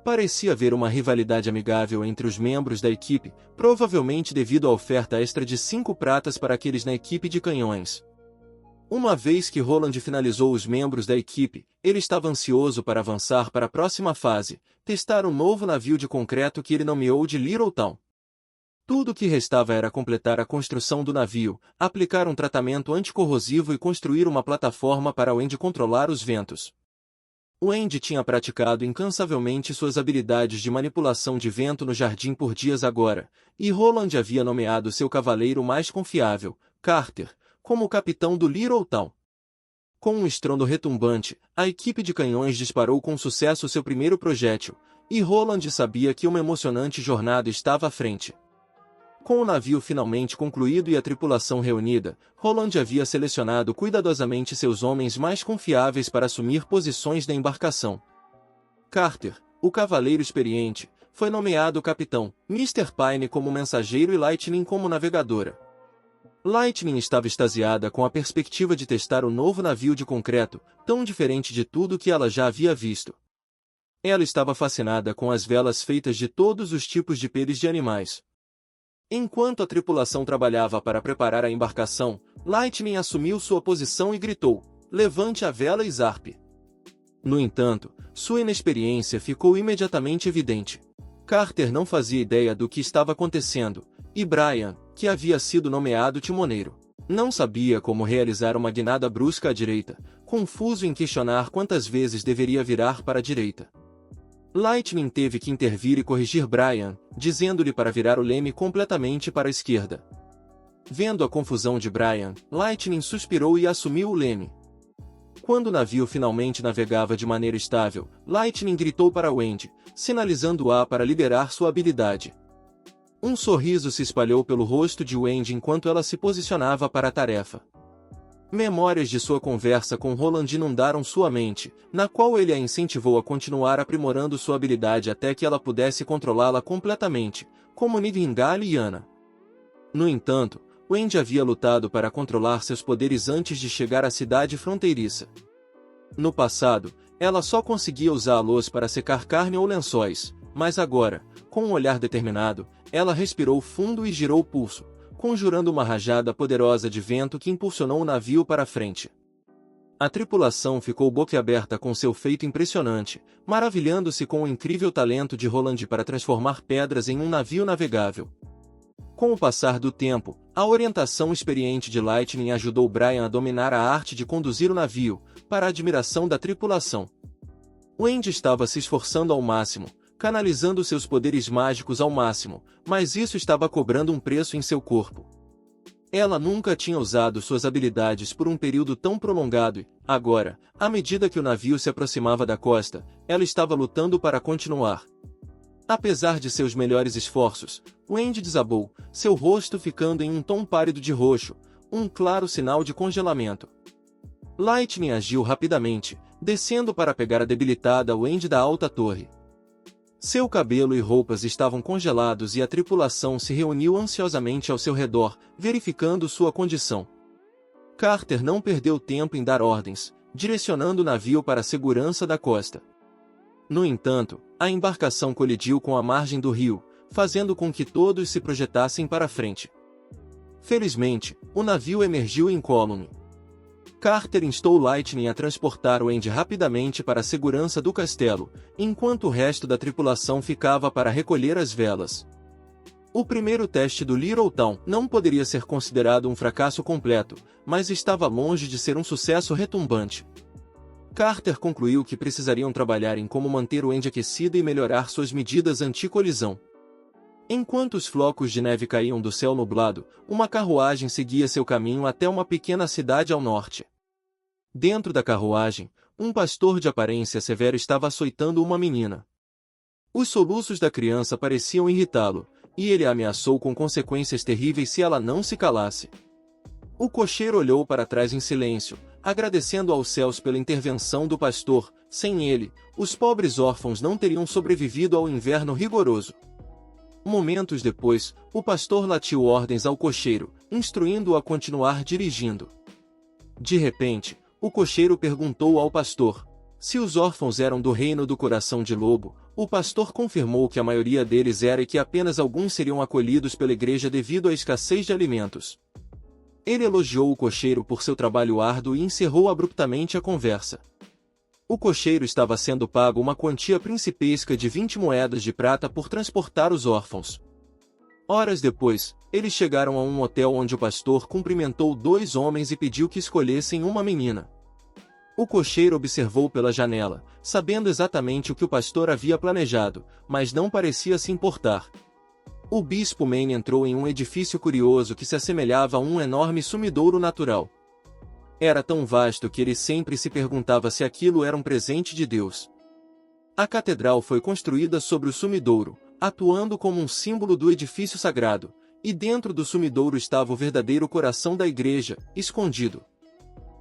Parecia haver uma rivalidade amigável entre os membros da equipe, provavelmente devido à oferta extra de 5 pratas para aqueles na equipe de canhões. Uma vez que Roland finalizou os membros da equipe, ele estava ansioso para avançar para a próxima fase, testar um novo navio de concreto que ele nomeou de Little Town. Tudo o que restava era completar a construção do navio, aplicar um tratamento anticorrosivo e construir uma plataforma para Wendy controlar os ventos. Wendy tinha praticado incansavelmente suas habilidades de manipulação de vento no jardim por dias agora, e Roland havia nomeado seu cavaleiro mais confiável, Carter, como capitão do Little Town. Com um estrondo retumbante, a equipe de canhões disparou com sucesso seu primeiro projétil, e Roland sabia que uma emocionante jornada estava à frente. Com o navio finalmente concluído e a tripulação reunida, Roland havia selecionado cuidadosamente seus homens mais confiáveis para assumir posições na embarcação. Carter, o cavaleiro experiente, foi nomeado capitão, Mr. Pine como mensageiro e Lightning como navegadora. Lightning estava extasiada com a perspectiva de testar o novo navio de concreto, tão diferente de tudo que ela já havia visto. Ela estava fascinada com as velas feitas de todos os tipos de peles de animais. Enquanto a tripulação trabalhava para preparar a embarcação, Lightning assumiu sua posição e gritou: "Levante a vela e zarpe!" No entanto, sua inexperiência ficou imediatamente evidente. Carter não fazia ideia do que estava acontecendo, e Brian, que havia sido nomeado timoneiro, não sabia como realizar uma guinada brusca à direita, confuso em questionar quantas vezes deveria virar para a direita. Lightning teve que intervir e corrigir Brian, dizendo-lhe para virar o leme completamente para a esquerda. Vendo a confusão de Brian, Lightning suspirou e assumiu o leme. Quando o navio finalmente navegava de maneira estável, Lightning gritou para Wendy, sinalizando-a para liberar sua habilidade. Um sorriso se espalhou pelo rosto de Wendy enquanto ela se posicionava para a tarefa. Memórias de sua conversa com Roland inundaram sua mente, na qual ele a incentivou a continuar aprimorando sua habilidade até que ela pudesse controlá-la completamente, como Nidhingale e Yana. No entanto, Wendy havia lutado para controlar seus poderes antes de chegar à cidade fronteiriça. No passado, ela só conseguia usá-los para secar carne ou lençóis, mas agora, com um olhar determinado, ela respirou fundo e girou o pulso, conjurando uma rajada poderosa de vento que impulsionou o navio para a frente. A tripulação ficou boquiaberta com seu feito impressionante, maravilhando-se com o incrível talento de Roland para transformar pedras em um navio navegável. Com o passar do tempo, a orientação experiente de Lightning ajudou Brian a dominar a arte de conduzir o navio, para a admiração da tripulação. Wendy estava se esforçando ao máximo, canalizando seus poderes mágicos ao máximo, mas isso estava cobrando um preço em seu corpo. Ela nunca tinha usado suas habilidades por um período tão prolongado e, agora, à medida que o navio se aproximava da costa, ela estava lutando para continuar. Apesar de seus melhores esforços, Wendy desabou, seu rosto ficando em um tom pálido de roxo, um claro sinal de congelamento. Lightning agiu rapidamente, descendo para pegar a debilitada Wendy da alta torre. Seu cabelo e roupas estavam congelados e a tripulação se reuniu ansiosamente ao seu redor, verificando sua condição. Carter não perdeu tempo em dar ordens, direcionando o navio para a segurança da costa. No entanto, a embarcação colidiu com a margem do rio, fazendo com que todos se projetassem para frente. Felizmente, o navio emergiu incólume. Carter instou Lightning a transportar Wendy rapidamente para a segurança do castelo, enquanto o resto da tripulação ficava para recolher as velas. O primeiro teste do Little Town não poderia ser considerado um fracasso completo, mas estava longe de ser um sucesso retumbante. Carter concluiu que precisariam trabalhar em como manter Wendy aquecida e melhorar suas medidas anti-colisão. Enquanto os flocos de neve caíam do céu nublado, uma carruagem seguia seu caminho até uma pequena cidade ao norte. Dentro da carruagem, um pastor de aparência severa estava açoitando uma menina. Os soluços da criança pareciam irritá-lo, e ele a ameaçou com consequências terríveis se ela não se calasse. O cocheiro olhou para trás em silêncio, agradecendo aos céus pela intervenção do pastor. Sem ele, os pobres órfãos não teriam sobrevivido ao inverno rigoroso. Momentos depois, o pastor latiu ordens ao cocheiro, instruindo-o a continuar dirigindo. De repente, o cocheiro perguntou ao pastor se os órfãos eram do reino do coração de lobo. O pastor confirmou que a maioria deles era e que apenas alguns seriam acolhidos pela igreja devido à escassez de alimentos. Ele elogiou o cocheiro por seu trabalho árduo e encerrou abruptamente a conversa. O cocheiro estava sendo pago uma quantia principesca de 20 moedas de prata por transportar os órfãos. Horas depois, eles chegaram a um hotel onde o pastor cumprimentou dois homens e pediu que escolhessem uma menina. O cocheiro observou pela janela, sabendo exatamente o que o pastor havia planejado, mas não parecia se importar. O bispo Maine entrou em um edifício curioso que se assemelhava a um enorme sumidouro natural. Era tão vasto que ele sempre se perguntava se aquilo era um presente de Deus. A catedral foi construída sobre o sumidouro, atuando como um símbolo do edifício sagrado, E dentro do sumidouro estava o verdadeiro coração da igreja, escondido.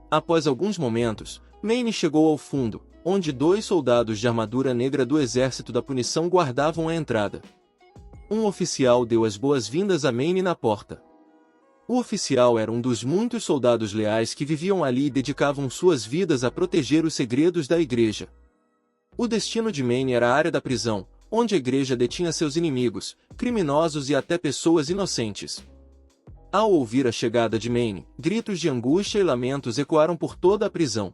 Após alguns momentos, Mayne chegou ao fundo, onde 2 soldados de armadura negra do exército da punição guardavam a entrada. Um oficial deu as boas-vindas a Mayne na porta. O oficial era um dos muitos soldados leais que viviam ali e dedicavam suas vidas a proteger os segredos da igreja. O destino de Mayne era a área da prisão, onde a igreja detinha seus inimigos, criminosos e até pessoas inocentes. Ao ouvir a chegada de Mayne, gritos de angústia e lamentos ecoaram por toda a prisão.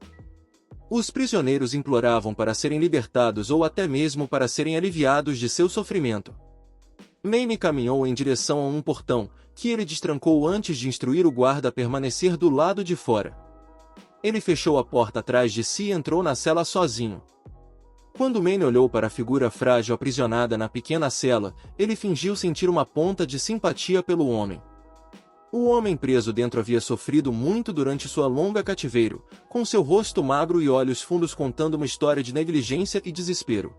Os prisioneiros imploravam para serem libertados ou até mesmo para serem aliviados de seu sofrimento. Mayne caminhou em direção a um portão, que ele destrancou antes de instruir o guarda a permanecer do lado de fora. Ele fechou a porta atrás de si e entrou na cela sozinho. Quando Mayne olhou para a figura frágil aprisionada na pequena cela, ele fingiu sentir uma ponta de simpatia pelo homem. O homem preso dentro havia sofrido muito durante sua longa cativeiro, com seu rosto magro e olhos fundos contando uma história de negligência e desespero.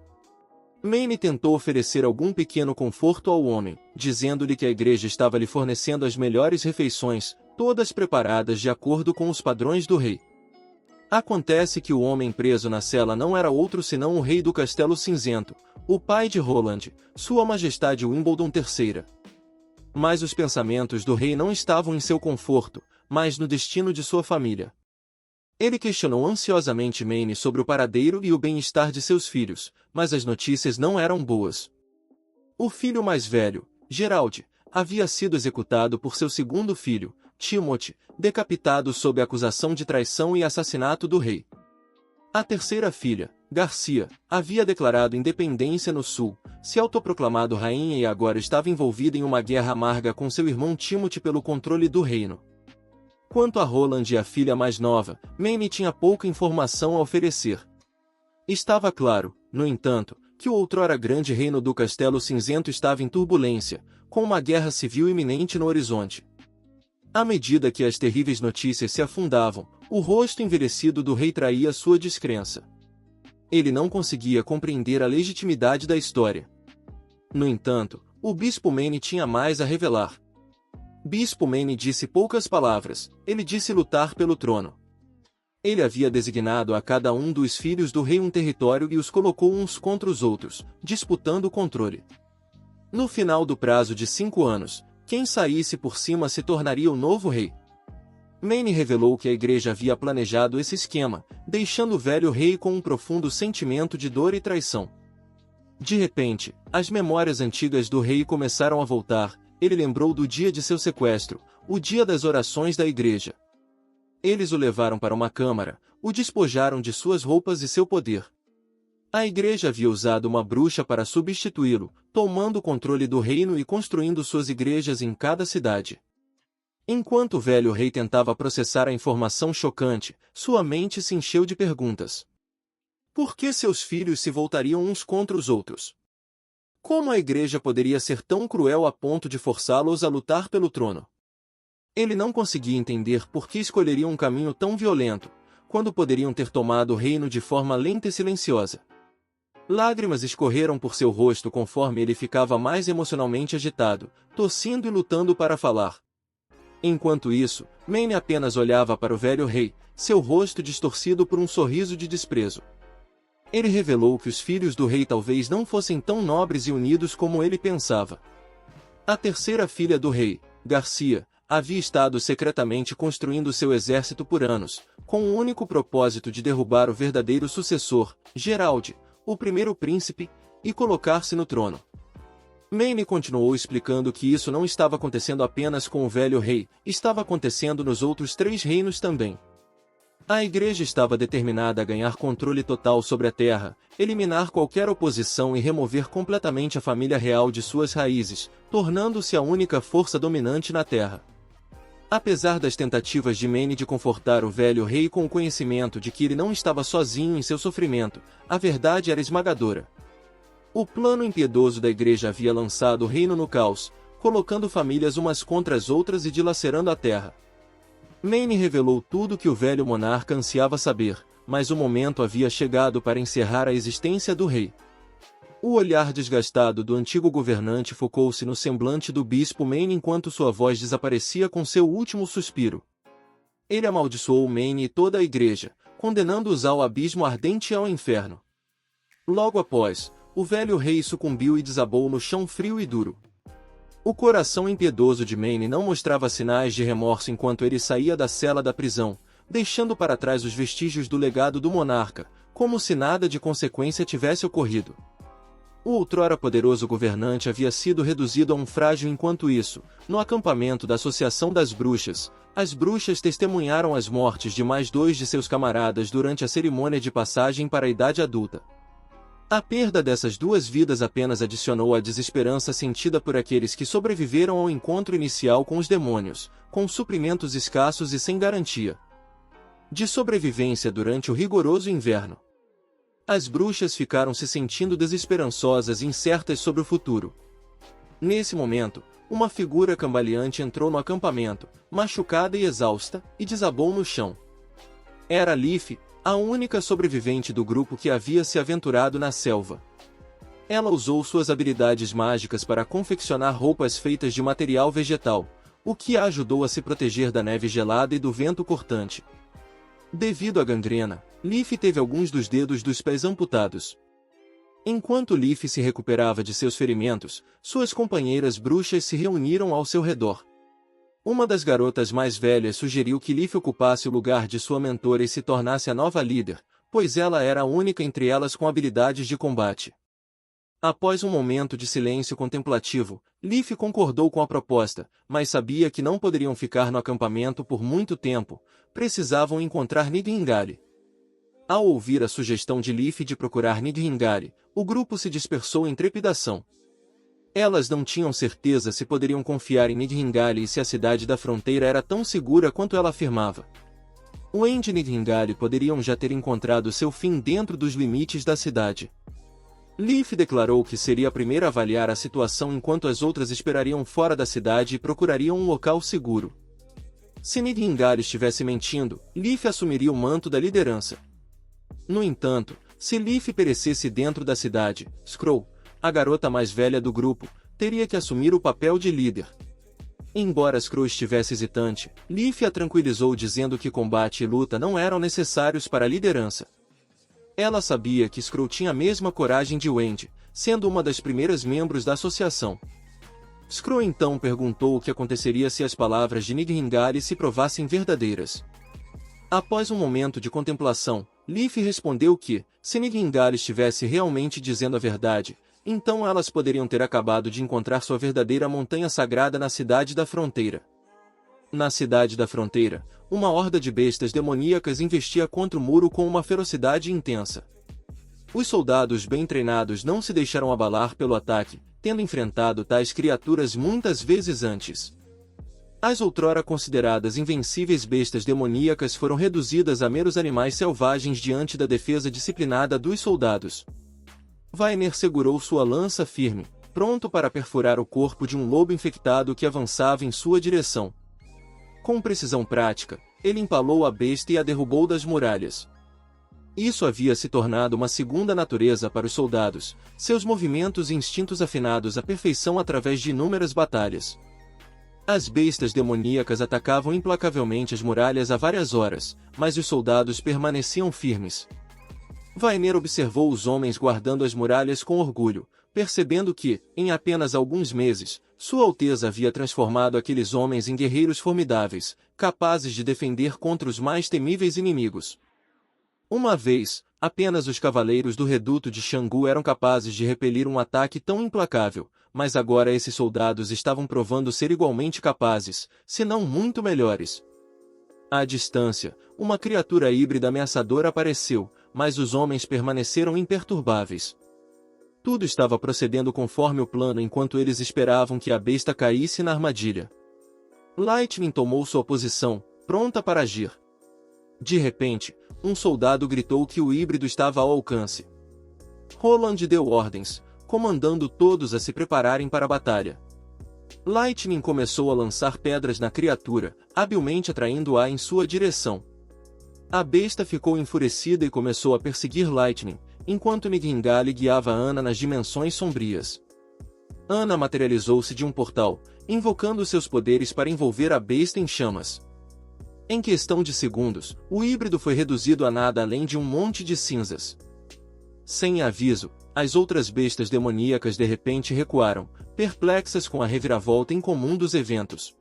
Mayne tentou oferecer algum pequeno conforto ao homem, dizendo-lhe que a igreja estava lhe fornecendo as melhores refeições, todas preparadas de acordo com os padrões do rei. Acontece que o homem preso na cela não era outro senão o rei do Castelo Cinzento, o pai de Roland, Sua Majestade Wimbledon III. Mas os pensamentos do rei não estavam em seu conforto, mas no destino de sua família. Ele questionou ansiosamente Mayne sobre o paradeiro e o bem-estar de seus filhos, mas as notícias não eram boas. O filho mais velho, Gerald, havia sido executado por seu segundo filho, Timothy, decapitado sob acusação de traição e assassinato do rei. A terceira filha, Garcia, havia declarado independência no sul, se autoproclamado rainha e agora estava envolvida em uma guerra amarga com seu irmão Timothy pelo controle do reino. Quanto a Roland e a filha mais nova, Mayne tinha pouca informação a oferecer. Estava claro, no entanto, que o outrora grande reino do Castelo Cinzento estava em turbulência, com uma guerra civil iminente no horizonte. À medida que as terríveis notícias se afundavam, o rosto envelhecido do rei traía sua descrença. Ele não conseguia compreender a legitimidade da história. No entanto, o bispo Mayne tinha mais a revelar. Bispo Mayne disse poucas palavras, ele disse lutar pelo trono. Ele havia designado a cada um dos filhos do rei um território e os colocou uns contra os outros, disputando o controle. No final do prazo de 5 anos, quem saísse por cima se tornaria o novo rei. Mayne revelou que a igreja havia planejado esse esquema, deixando o velho rei com um profundo sentimento de dor e traição. De repente, as memórias antigas do rei começaram a voltar. Ele lembrou do dia de seu sequestro, o dia das orações da igreja. Eles o levaram para uma câmara, o despojaram de suas roupas e seu poder. A igreja havia usado uma bruxa para substituí-lo, tomando o controle do reino e construindo suas igrejas em cada cidade. Enquanto o velho rei tentava processar a informação chocante, sua mente se encheu de perguntas. Por que seus filhos se voltariam uns contra os outros? Como a igreja poderia ser tão cruel a ponto de forçá-los a lutar pelo trono? Ele não conseguia entender por que escolheriam um caminho tão violento, quando poderiam ter tomado o reino de forma lenta e silenciosa. Lágrimas escorreram por seu rosto conforme ele ficava mais emocionalmente agitado, tossindo e lutando para falar. Enquanto isso, Mayne apenas olhava para o velho rei, seu rosto distorcido por um sorriso de desprezo. Ele revelou que os filhos do rei talvez não fossem tão nobres e unidos como ele pensava. A terceira filha do rei, Garcia, havia estado secretamente construindo seu exército por anos, com o único propósito de derrubar o verdadeiro sucessor, Gerald, o primeiro príncipe, e colocar-se no trono. Mayne continuou explicando que isso não estava acontecendo apenas com o velho rei, estava acontecendo nos outros 3 reinos também. A igreja estava determinada a ganhar controle total sobre a terra, eliminar qualquer oposição e remover completamente a família real de suas raízes, tornando-se a única força dominante na terra. Apesar das tentativas de Mayne de confortar o velho rei com o conhecimento de que ele não estava sozinho em seu sofrimento, a verdade era esmagadora. O plano impiedoso da igreja havia lançado o reino no caos, colocando famílias umas contra as outras e dilacerando a terra. Mayne revelou tudo o que o velho monarca ansiava saber, mas o momento havia chegado para encerrar a existência do rei. O olhar desgastado do antigo governante focou-se no semblante do bispo Maine enquanto sua voz desaparecia com seu último suspiro. Ele amaldiçoou Maine e toda a igreja, condenando-os ao abismo ardente e ao inferno. Logo após, o velho rei sucumbiu e desabou no chão frio e duro. O coração impiedoso de Maine não mostrava sinais de remorso enquanto ele saía da cela da prisão, deixando para trás os vestígios do legado do monarca, como se nada de consequência tivesse ocorrido. O outrora poderoso governante havia sido reduzido a um frágil enquanto isso, no acampamento da Associação das Bruxas, as bruxas testemunharam as mortes de mais 2 de seus camaradas durante a cerimônia de passagem para a idade adulta. A perda dessas 2 vidas apenas adicionou à desesperança sentida por aqueles que sobreviveram ao encontro inicial com os demônios, com suprimentos escassos e sem garantia de sobrevivência durante o rigoroso inverno. As bruxas ficaram se sentindo desesperançosas e incertas sobre o futuro. Nesse momento, uma figura cambaleante entrou no acampamento, machucada e exausta, e desabou no chão. Era Leaf, a única sobrevivente do grupo que havia se aventurado na selva. Ela usou suas habilidades mágicas para confeccionar roupas feitas de material vegetal, o que a ajudou a se proteger da neve gelada e do vento cortante. Devido à gangrena, Leaf teve alguns dos dedos dos pés amputados. Enquanto Leaf se recuperava de seus ferimentos, suas companheiras bruxas se reuniram ao seu redor. Uma das garotas mais velhas sugeriu que Leaf ocupasse o lugar de sua mentora e se tornasse a nova líder, pois ela era a única entre elas com habilidades de combate. Após um momento de silêncio contemplativo, Leaf concordou com a proposta, mas sabia que não poderiam ficar no acampamento por muito tempo, precisavam encontrar Nidhingale. Ao ouvir a sugestão de Leaf de procurar Nidhingale, o grupo se dispersou em trepidação. Elas não tinham certeza se poderiam confiar em Nidhingale e se a cidade da fronteira era tão segura quanto ela afirmava. Wendy e Nidhingale poderiam já ter encontrado seu fim dentro dos limites da cidade. Leaf declarou que seria a primeira a avaliar a situação enquanto as outras esperariam fora da cidade e procurariam um local seguro. Se Nidhingale estivesse mentindo, Leaf assumiria o manto da liderança. No entanto, se Leaf perecesse dentro da cidade, Scroll, a garota mais velha do grupo, teria que assumir o papel de líder. Embora Scroll estivesse hesitante, Leaf a tranquilizou dizendo que combate e luta não eram necessários para a liderança. Ela sabia que Scroll tinha a mesma coragem de Wendy, sendo uma das primeiras membros da associação. Scroll então perguntou o que aconteceria se as palavras de Nidhingale se provassem verdadeiras. Após um momento de contemplação, Leaf respondeu que, se Nidhingale estivesse realmente dizendo a verdade, então elas poderiam ter acabado de encontrar sua verdadeira montanha sagrada na Cidade da Fronteira. Na Cidade da Fronteira, uma horda de bestas demoníacas investia contra o muro com uma ferocidade intensa. Os soldados bem treinados não se deixaram abalar pelo ataque, tendo enfrentado tais criaturas muitas vezes antes. As outrora consideradas invencíveis bestas demoníacas foram reduzidas a meros animais selvagens diante da defesa disciplinada dos soldados. Vainer segurou sua lança firme, pronto para perfurar o corpo de um lobo infectado que avançava em sua direção. Com precisão prática, ele empalou a besta e a derrubou das muralhas. Isso havia se tornado uma segunda natureza para os soldados, seus movimentos e instintos afinados à perfeição através de inúmeras batalhas. As bestas demoníacas atacavam implacavelmente as muralhas há várias horas, mas os soldados permaneciam firmes. Vainer observou os homens guardando as muralhas com orgulho, percebendo que, em apenas alguns meses, Sua Alteza havia transformado aqueles homens em guerreiros formidáveis, capazes de defender contra os mais temíveis inimigos. Uma vez, apenas os cavaleiros do reduto de Xangu eram capazes de repelir um ataque tão implacável, mas agora esses soldados estavam provando ser igualmente capazes, se não muito melhores. À distância, uma criatura híbrida ameaçadora apareceu, mas os homens permaneceram imperturbáveis. Tudo estava procedendo conforme o plano enquanto eles esperavam que a besta caísse na armadilha. Lightning tomou sua posição, pronta para agir. De repente, um soldado gritou que o híbrido estava ao alcance. Roland deu ordens, comandando todos a se prepararem para a batalha. Lightning começou a lançar pedras na criatura, habilmente atraindo-a em sua direção. A besta ficou enfurecida e começou a perseguir Lightning, enquanto Midgingale guiava Anna nas dimensões sombrias. Anna materializou-se de um portal, invocando seus poderes para envolver a besta em chamas. Em questão de segundos, o híbrido foi reduzido a nada além de um monte de cinzas. Sem aviso, as outras bestas demoníacas de repente recuaram, perplexas com a reviravolta incomum dos eventos.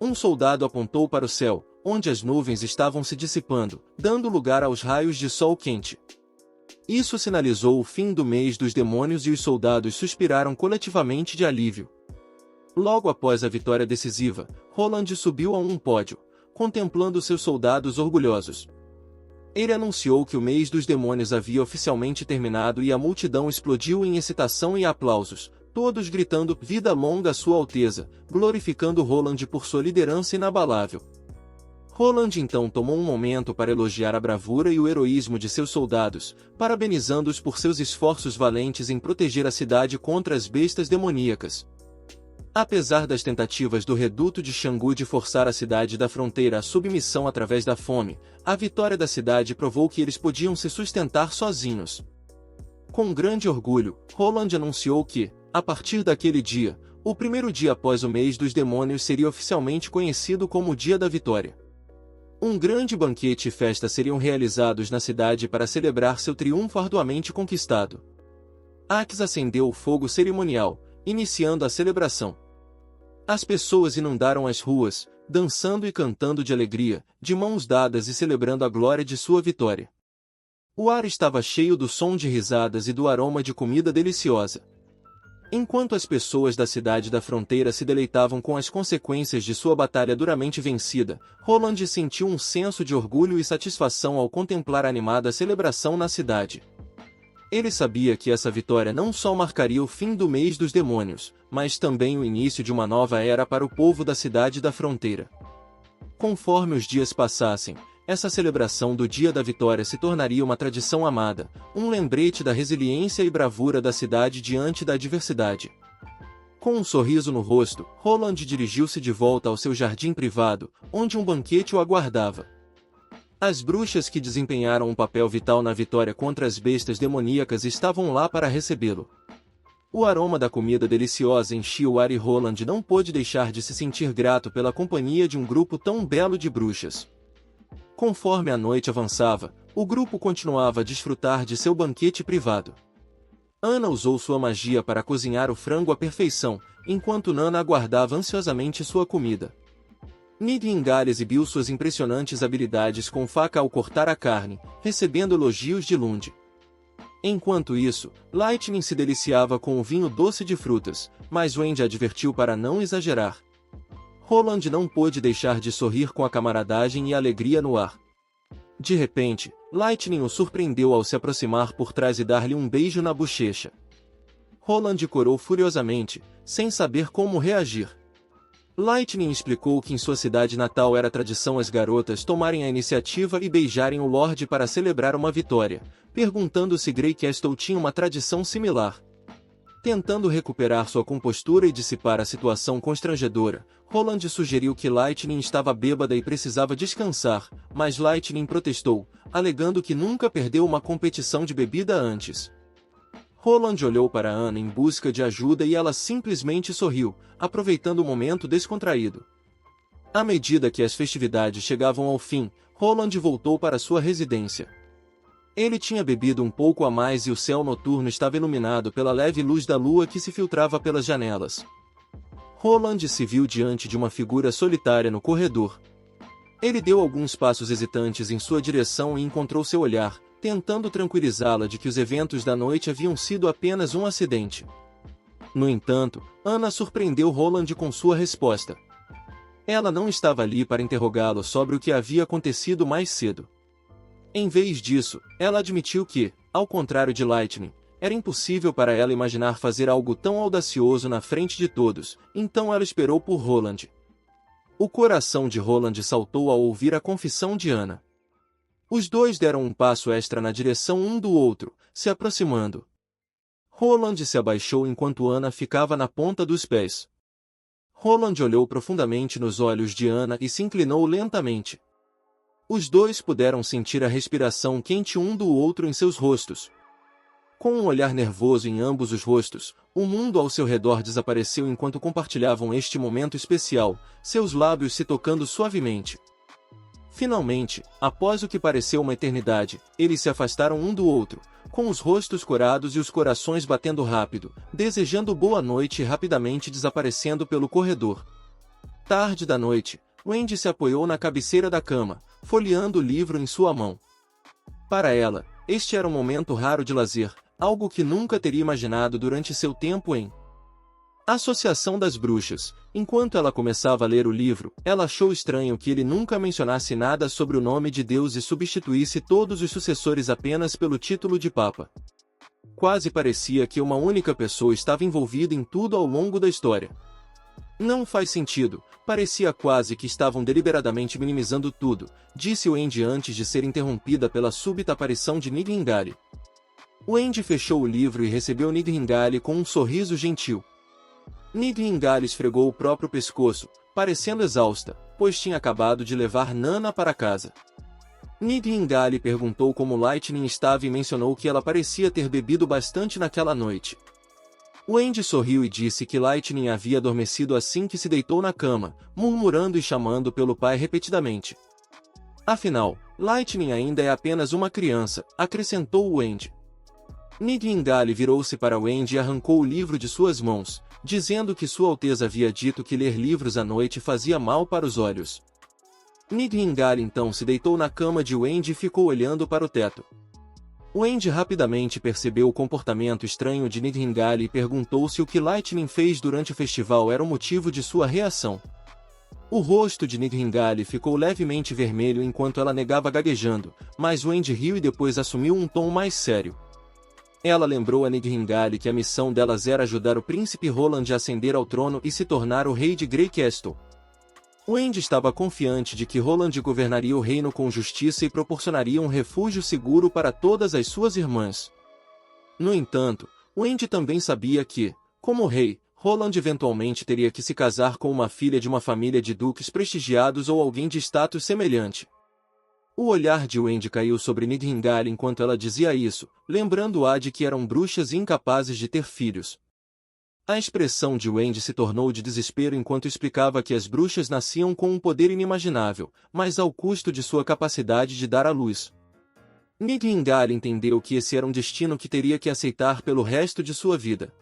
Um soldado apontou para o céu, onde as nuvens estavam se dissipando, dando lugar aos raios de sol quente. Isso sinalizou o fim do mês dos demônios e os soldados suspiraram coletivamente de alívio. Logo após a vitória decisiva, Roland subiu a um pódio, contemplando seus soldados orgulhosos. Ele anunciou que o mês dos demônios havia oficialmente terminado e a multidão explodiu em excitação e aplausos, todos gritando "Vida longa a Sua Alteza", glorificando Roland por sua liderança inabalável. Roland então tomou um momento para elogiar a bravura e o heroísmo de seus soldados, parabenizando-os por seus esforços valentes em proteger a cidade contra as bestas demoníacas. Apesar das tentativas do reduto de Xangu de forçar a cidade da fronteira à submissão através da fome, a vitória da cidade provou que eles podiam se sustentar sozinhos. Com grande orgulho, Roland anunciou que, a partir daquele dia, o primeiro dia após o mês dos demônios seria oficialmente conhecido como o Dia da Vitória. Um grande banquete e festa seriam realizados na cidade para celebrar seu triunfo arduamente conquistado. Axe acendeu o fogo cerimonial, iniciando a celebração. As pessoas inundaram as ruas, dançando e cantando de alegria, de mãos dadas e celebrando a glória de sua vitória. O ar estava cheio do som de risadas e do aroma de comida deliciosa. Enquanto as pessoas da cidade da fronteira se deleitavam com as consequências de sua batalha duramente vencida, Roland sentiu um senso de orgulho e satisfação ao contemplar a animada celebração na cidade. Ele sabia que essa vitória não só marcaria o fim do mês dos demônios, mas também o início de uma nova era para o povo da cidade da fronteira. Conforme os dias passassem, essa celebração do Dia da Vitória se tornaria uma tradição amada, um lembrete da resiliência e bravura da cidade diante da adversidade. Com um sorriso no rosto, Roland dirigiu-se de volta ao seu jardim privado, onde um banquete o aguardava. As bruxas que desempenharam um papel vital na vitória contra as bestas demoníacas estavam lá para recebê-lo. O aroma da comida deliciosa enchia o ar e Roland não pôde deixar de se sentir grato pela companhia de um grupo tão belo de bruxas. Conforme a noite avançava, o grupo continuava a desfrutar de seu banquete privado. Anna usou sua magia para cozinhar o frango à perfeição, enquanto Nana aguardava ansiosamente sua comida. Midgingale exibiu suas impressionantes habilidades com faca ao cortar a carne, recebendo elogios de Lund. Enquanto isso, Lightning se deliciava com o vinho doce de frutas, mas Wendy advertiu para não exagerar. Roland não pôde deixar de sorrir com a camaradagem e a alegria no ar. De repente, Lightning o surpreendeu ao se aproximar por trás e dar-lhe um beijo na bochecha. Roland corou furiosamente, sem saber como reagir. Lightning explicou que em sua cidade natal era tradição as garotas tomarem a iniciativa e beijarem o Lorde para celebrar uma vitória, perguntando se Greycastle tinha uma tradição similar. Tentando recuperar sua compostura e dissipar a situação constrangedora, Roland sugeriu que Lightning estava bêbada e precisava descansar, mas Lightning protestou, alegando que nunca perdeu uma competição de bebida antes. Roland olhou para Anna em busca de ajuda e ela simplesmente sorriu, aproveitando o momento descontraído. À medida que as festividades chegavam ao fim, Roland voltou para sua residência. Ele tinha bebido um pouco a mais e o céu noturno estava iluminado pela leve luz da lua que se filtrava pelas janelas. Roland se viu diante de uma figura solitária no corredor. Ele deu alguns passos hesitantes em sua direção e encontrou seu olhar, tentando tranquilizá-la de que os eventos da noite haviam sido apenas um acidente. No entanto, Anna surpreendeu Roland com sua resposta. Ela não estava ali para interrogá-lo sobre o que havia acontecido mais cedo. Em vez disso, ela admitiu que, ao contrário de Lightning, era impossível para ela imaginar fazer algo tão audacioso na frente de todos, então ela esperou por Roland. O coração de Roland saltou ao ouvir a confissão de Anna. Os dois deram um passo extra na direção um do outro, se aproximando. Roland se abaixou enquanto Anna ficava na ponta dos pés. Roland olhou profundamente nos olhos de Anna e se inclinou lentamente. Os dois puderam sentir a respiração quente um do outro em seus rostos. Com um olhar nervoso em ambos os rostos, o mundo ao seu redor desapareceu enquanto compartilhavam este momento especial, seus lábios se tocando suavemente. Finalmente, após o que pareceu uma eternidade, eles se afastaram um do outro, com os rostos corados e os corações batendo rápido, desejando boa noite e rapidamente desaparecendo pelo corredor. Tarde da noite, Wendy se apoiou na cabeceira da cama, folheando o livro em sua mão. Para ela, este era um momento raro de lazer, algo que nunca teria imaginado durante seu tempo em Associação das Bruxas. Enquanto ela começava a ler o livro, ela achou estranho que ele nunca mencionasse nada sobre o nome de Deus e substituísse todos os sucessores apenas pelo título de Papa. Quase parecia que uma única pessoa estava envolvida em tudo ao longo da história. Não faz sentido, parecia quase que estavam deliberadamente minimizando tudo, disse Wendy antes de ser interrompida pela súbita aparição de Nidhingale. Wendy fechou o livro e recebeu Nidhingale com um sorriso gentil. Nidhingale esfregou o próprio pescoço, parecendo exausta, pois tinha acabado de levar Nana para casa. Nidhingale perguntou como Lightning estava e mencionou que ela parecia ter bebido bastante naquela noite. Wendy sorriu e disse que Lightning havia adormecido assim que se deitou na cama, murmurando e chamando pelo pai repetidamente. Afinal, Lightning ainda é apenas uma criança, acrescentou Wendy. Nidhingale virou-se para Wendy e arrancou o livro de suas mãos, dizendo que Sua Alteza havia dito que ler livros à noite fazia mal para os olhos. Nidhingale então se deitou na cama de Wendy e ficou olhando para o teto. Wendy rapidamente percebeu o comportamento estranho de Nidhingale e perguntou se o que Lightning fez durante o festival era o motivo de sua reação. O rosto de Nidhingale ficou levemente vermelho enquanto ela negava gaguejando, mas Wendy riu e depois assumiu um tom mais sério. Ela lembrou a Nidhingale que a missão delas era ajudar o príncipe Roland a ascender ao trono e se tornar o rei de Grey Castle. Wendy estava confiante de que Roland governaria o reino com justiça e proporcionaria um refúgio seguro para todas as suas irmãs. No entanto, Wendy também sabia que, como rei, Roland eventualmente teria que se casar com uma filha de uma família de duques prestigiados ou alguém de status semelhante. O olhar de Wendy caiu sobre Nidhingale enquanto ela dizia isso, lembrando-a de que eram bruxas e incapazes de ter filhos. A expressão de Wendy se tornou de desespero enquanto explicava que as bruxas nasciam com um poder inimaginável, mas ao custo de sua capacidade de dar à luz. Nidhingale entendeu que esse era um destino que teria que aceitar pelo resto de sua vida.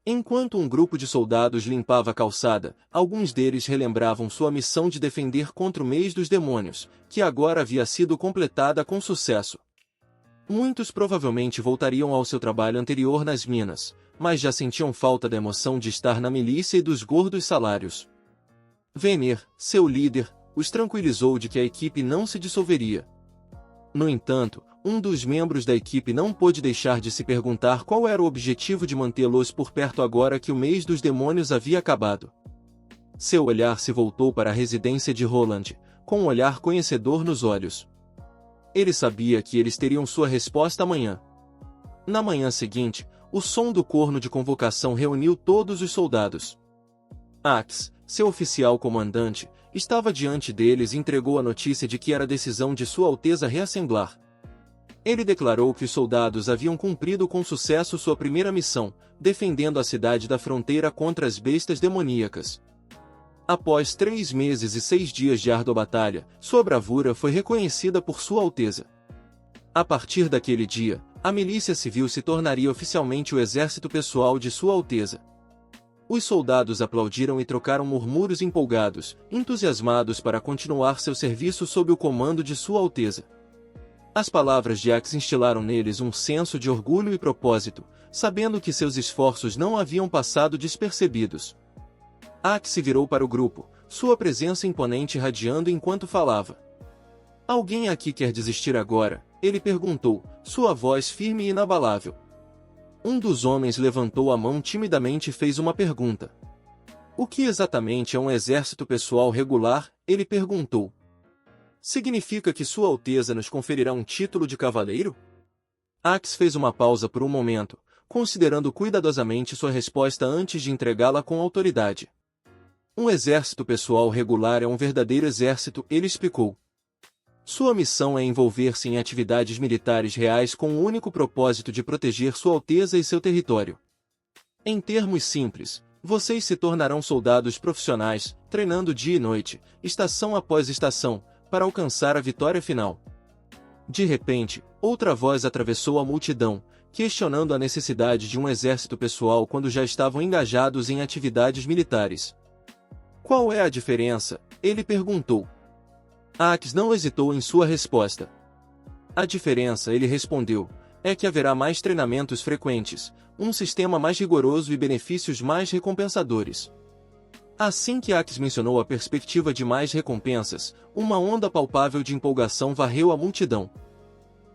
Enquanto um grupo de soldados limpava a calçada, alguns deles relembravam sua missão de defender contra o mês dos demônios, que agora havia sido completada com sucesso. Muitos provavelmente voltariam ao seu trabalho anterior nas minas, mas já sentiam falta da emoção de estar na milícia e dos gordos salários. Venner, seu líder, os tranquilizou de que a equipe não se dissolveria. No entanto, um dos membros da equipe não pôde deixar de se perguntar qual era o objetivo de mantê-los por perto agora que o mês dos demônios havia acabado. Seu olhar se voltou para a residência de Roland, com um olhar conhecedor nos olhos. Ele sabia que eles teriam sua resposta amanhã. Na manhã seguinte, o som do corno de convocação reuniu todos os soldados. Axe, seu oficial comandante, estava diante deles e entregou a notícia de que era decisão de Sua Alteza reassemblar. Ele declarou que os soldados haviam cumprido com sucesso sua primeira missão, defendendo a cidade da fronteira contra as bestas demoníacas. Após 3 meses e 6 dias de árdua batalha, sua bravura foi reconhecida por Sua Alteza. A partir daquele dia, a milícia civil se tornaria oficialmente o exército pessoal de Sua Alteza. Os soldados aplaudiram e trocaram murmúrios empolgados, entusiasmados para continuar seu serviço sob o comando de Sua Alteza. As palavras de Axe instilaram neles um senso de orgulho e propósito, sabendo que seus esforços não haviam passado despercebidos. Axe virou para o grupo, sua presença imponente irradiando enquanto falava. Alguém aqui quer desistir agora? Ele perguntou, sua voz firme e inabalável. Um dos homens levantou a mão timidamente e fez uma pergunta. O que exatamente é um exército pessoal regular? Ele perguntou. Significa que Sua Alteza nos conferirá um título de cavaleiro? Axe fez uma pausa por um momento, considerando cuidadosamente sua resposta antes de entregá-la com autoridade. Um exército pessoal regular é um verdadeiro exército, ele explicou. Sua missão é envolver-se em atividades militares reais com o único propósito de proteger Sua Alteza e seu território. Em termos simples, vocês se tornarão soldados profissionais, treinando dia e noite, estação após estação, para alcançar a vitória final. De repente, outra voz atravessou a multidão, questionando a necessidade de um exército pessoal quando já estavam engajados em atividades militares. Qual é a diferença? Ele perguntou. Axe não hesitou em sua resposta. A diferença, ele respondeu, é que haverá mais treinamentos frequentes, um sistema mais rigoroso e benefícios mais recompensadores. Assim que Axe mencionou a perspectiva de mais recompensas, uma onda palpável de empolgação varreu a multidão.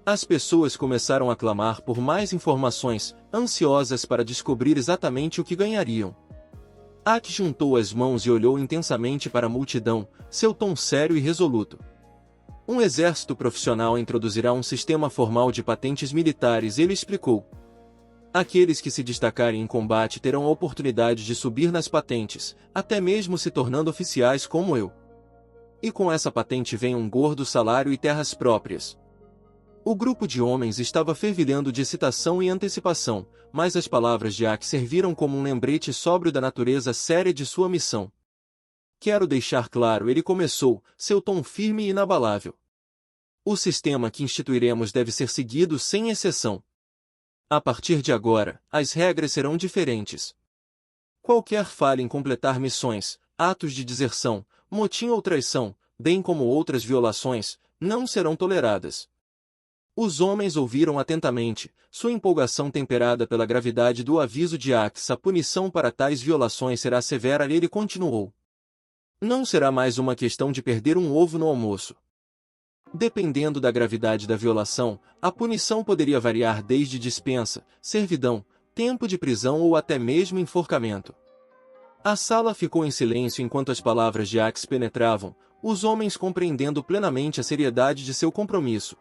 As pessoas começaram a clamar por mais informações, ansiosas para descobrir exatamente o que ganhariam. Axe juntou as mãos e olhou intensamente para a multidão, seu tom sério e resoluto. Um exército profissional introduzirá um sistema formal de patentes militares, ele explicou. Aqueles que se destacarem em combate terão a oportunidade de subir nas patentes, até mesmo se tornando oficiais como eu. E com essa patente vem um gordo salário e terras próprias. O grupo de homens estava fervilhando de excitação e antecipação, mas as palavras de Axe serviram como um lembrete sóbrio da natureza séria de sua missão. Quero deixar claro, ele começou, seu tom firme e inabalável. O sistema que instituiremos deve ser seguido sem exceção. A partir de agora, as regras serão diferentes. Qualquer falha em completar missões, atos de deserção, motim ou traição, bem como outras violações, não serão toleradas. Os homens ouviram atentamente, sua empolgação temperada pela gravidade do aviso de Axe. A punição para tais violações será severa, ele continuou. Não será mais uma questão de perder um ovo no almoço. Dependendo da gravidade da violação, a punição poderia variar desde dispensa, servidão, tempo de prisão ou até mesmo enforcamento. A sala ficou em silêncio enquanto as palavras de Axe penetravam, os homens compreendendo plenamente a seriedade de seu compromisso.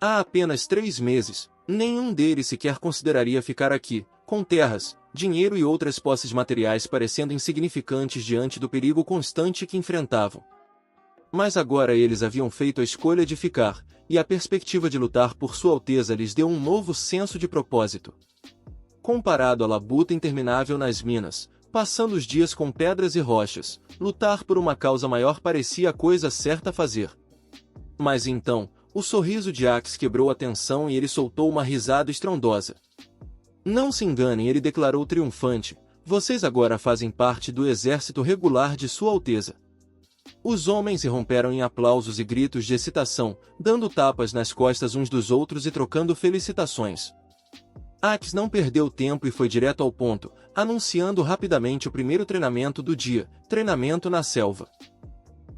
Há apenas 3 meses, nenhum deles sequer consideraria ficar aqui, com terras, dinheiro e outras posses materiais parecendo insignificantes diante do perigo constante que enfrentavam. Mas agora eles haviam feito a escolha de ficar, e a perspectiva de lutar por Sua Alteza lhes deu um novo senso de propósito. Comparado à labuta interminável nas minas, passando os dias com pedras e rochas, lutar por uma causa maior parecia a coisa certa a fazer. Mas então, o sorriso de Axe quebrou a tensão e ele soltou uma risada estrondosa. Não se enganem, ele declarou triunfante, vocês agora fazem parte do exército regular de Sua Alteza. Os homens irromperam em aplausos e gritos de excitação, dando tapas nas costas uns dos outros e trocando felicitações. Axe não perdeu tempo e foi direto ao ponto, anunciando rapidamente o primeiro treinamento do dia, treinamento na selva.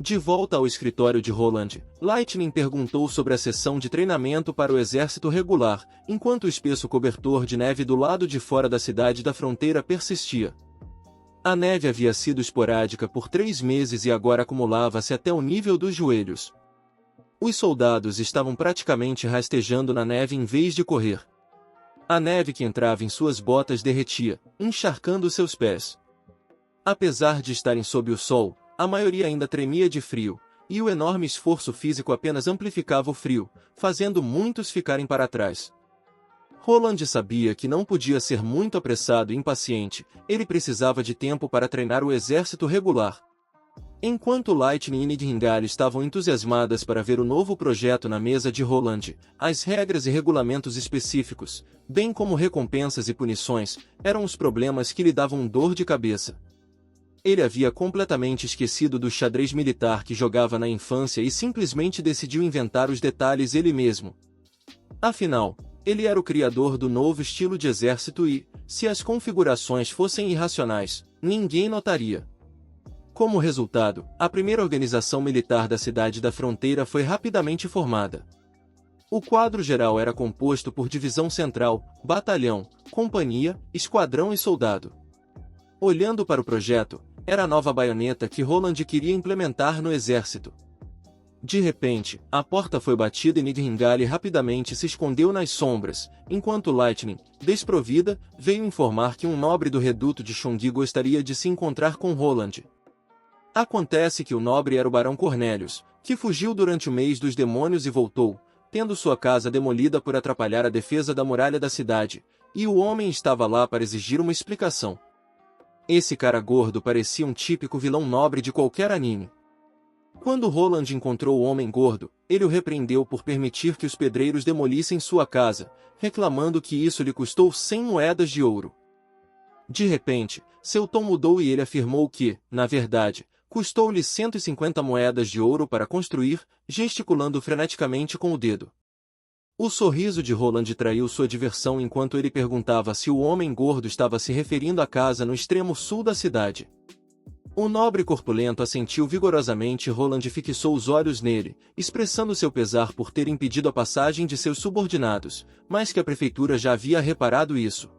De volta ao escritório de Roland, Lightning perguntou sobre a sessão de treinamento para o exército regular, enquanto o espesso cobertor de neve do lado de fora da cidade da fronteira persistia. A neve havia sido esporádica por 3 meses e agora acumulava-se até o nível dos joelhos. Os soldados estavam praticamente rastejando na neve em vez de correr. A neve que entrava em suas botas derretia, encharcando seus pés. Apesar de estarem sob o sol, a maioria ainda tremia de frio, e o enorme esforço físico apenas amplificava o frio, fazendo muitos ficarem para trás. Roland sabia que não podia ser muito apressado e impaciente, ele precisava de tempo para treinar o exército regular. Enquanto Lightning e Nidhingale estavam entusiasmadas para ver o novo projeto na mesa de Roland, as regras e regulamentos específicos, bem como recompensas e punições, eram os problemas que lhe davam dor de cabeça. Ele havia completamente esquecido do xadrez militar que jogava na infância e simplesmente decidiu inventar os detalhes ele mesmo. Afinal, ele era o criador do novo estilo de exército e, se as configurações fossem irracionais, ninguém notaria. Como resultado, a primeira organização militar da cidade da fronteira foi rapidamente formada. O quadro geral era composto por divisão central, batalhão, companhia, esquadrão e soldado. Olhando para o projeto, era a nova baioneta que Roland queria implementar no exército. De repente, a porta foi batida e Nidhingale rapidamente se escondeu nas sombras, enquanto Lightning, desprovida, veio informar que um nobre do reduto de Chongqi gostaria de se encontrar com Roland. Acontece que o nobre era o Barão Cornelius, que fugiu durante o mês dos demônios e voltou, tendo sua casa demolida por atrapalhar a defesa da muralha da cidade, e o homem estava lá para exigir uma explicação. Esse cara gordo parecia um típico vilão nobre de qualquer anime. Quando Roland encontrou o homem gordo, ele o repreendeu por permitir que os pedreiros demolissem sua casa, reclamando que isso lhe custou 100 moedas de ouro. De repente, seu tom mudou e ele afirmou que, na verdade, custou-lhe 150 moedas de ouro para construir, gesticulando freneticamente com o dedo. O sorriso de Roland traiu sua diversão enquanto ele perguntava se o homem gordo estava se referindo à casa no extremo sul da cidade. O nobre corpulento assentiu vigorosamente e Roland fixou os olhos nele, expressando seu pesar por ter impedido a passagem de seus subordinados, mas que a prefeitura já havia reparado isso.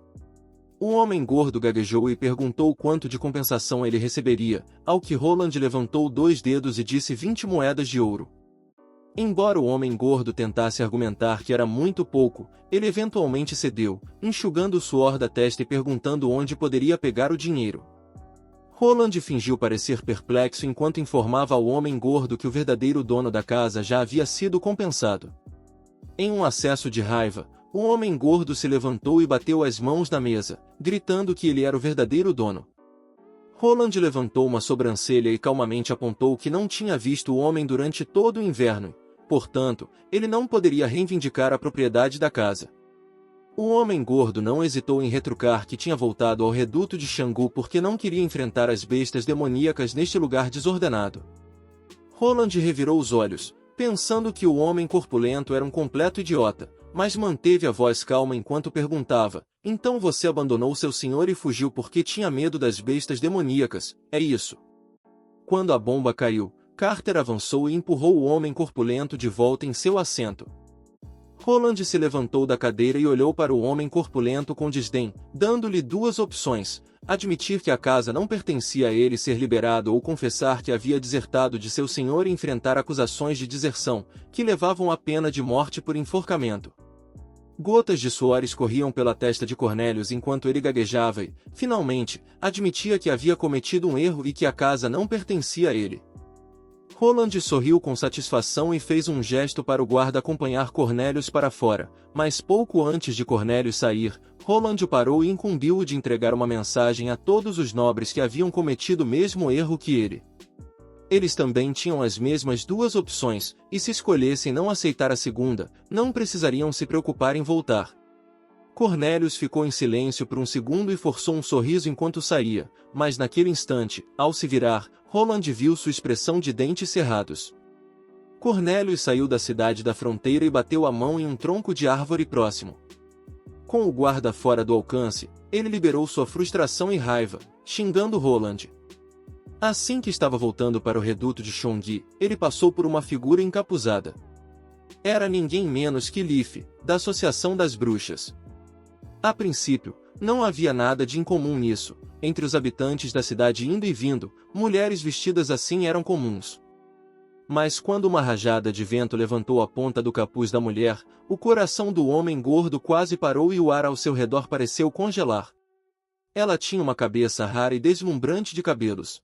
O homem gordo gaguejou e perguntou quanto de compensação ele receberia, ao que Roland levantou 2 dedos e disse 20 moedas de ouro. Embora o homem gordo tentasse argumentar que era muito pouco, ele eventualmente cedeu, enxugando o suor da testa e perguntando onde poderia pegar o dinheiro. Roland fingiu parecer perplexo enquanto informava ao homem gordo que o verdadeiro dono da casa já havia sido compensado. Em um acesso de raiva, o homem gordo se levantou e bateu as mãos na mesa, gritando que ele era o verdadeiro dono. Roland levantou uma sobrancelha e calmamente apontou que não tinha visto o homem durante todo o inverno, portanto, ele não poderia reivindicar a propriedade da casa. O homem gordo não hesitou em retrucar que tinha voltado ao reduto de Xangu porque não queria enfrentar as bestas demoníacas neste lugar desordenado. Roland revirou os olhos, pensando que o homem corpulento era um completo idiota, mas manteve a voz calma enquanto perguntava: então você abandonou seu senhor e fugiu porque tinha medo das bestas demoníacas, é isso? Quando a bomba caiu, Carter avançou e empurrou o homem corpulento de volta em seu assento. Roland se levantou da cadeira e olhou para o homem corpulento com desdém, dando-lhe 2 opções: admitir que a casa não pertencia a ele, ser liberado, ou confessar que havia desertado de seu senhor e enfrentar acusações de deserção, que levavam à pena de morte por enforcamento. Gotas de suor escorriam pela testa de Cornelius enquanto ele gaguejava e, finalmente, admitia que havia cometido um erro e que a casa não pertencia a ele. Roland sorriu com satisfação e fez um gesto para o guarda acompanhar Cornelius para fora, mas pouco antes de Cornelius sair, Roland o parou e incumbiu-o de entregar uma mensagem a todos os nobres que haviam cometido o mesmo erro que ele. Eles também tinham as mesmas 2 opções, e se escolhessem não aceitar a segunda, não precisariam se preocupar em voltar. Cornelius ficou em silêncio por um segundo e forçou um sorriso enquanto saía, mas naquele instante, ao se virar, Roland viu sua expressão de dentes cerrados. Cornelius saiu da cidade da fronteira e bateu a mão em um tronco de árvore próximo. Com o guarda fora do alcance, ele liberou sua frustração e raiva, xingando Roland. Assim que estava voltando para o reduto de Chongqi, ele passou por uma figura encapuzada. Era ninguém menos que Leaf, da Associação das Bruxas. A princípio, não havia nada de incomum nisso. Entre os habitantes da cidade indo e vindo, mulheres vestidas assim eram comuns. Mas quando uma rajada de vento levantou a ponta do capuz da mulher, o coração do homem gordo quase parou e o ar ao seu redor pareceu congelar. Ela tinha uma cabeça rara e deslumbrante de cabelos,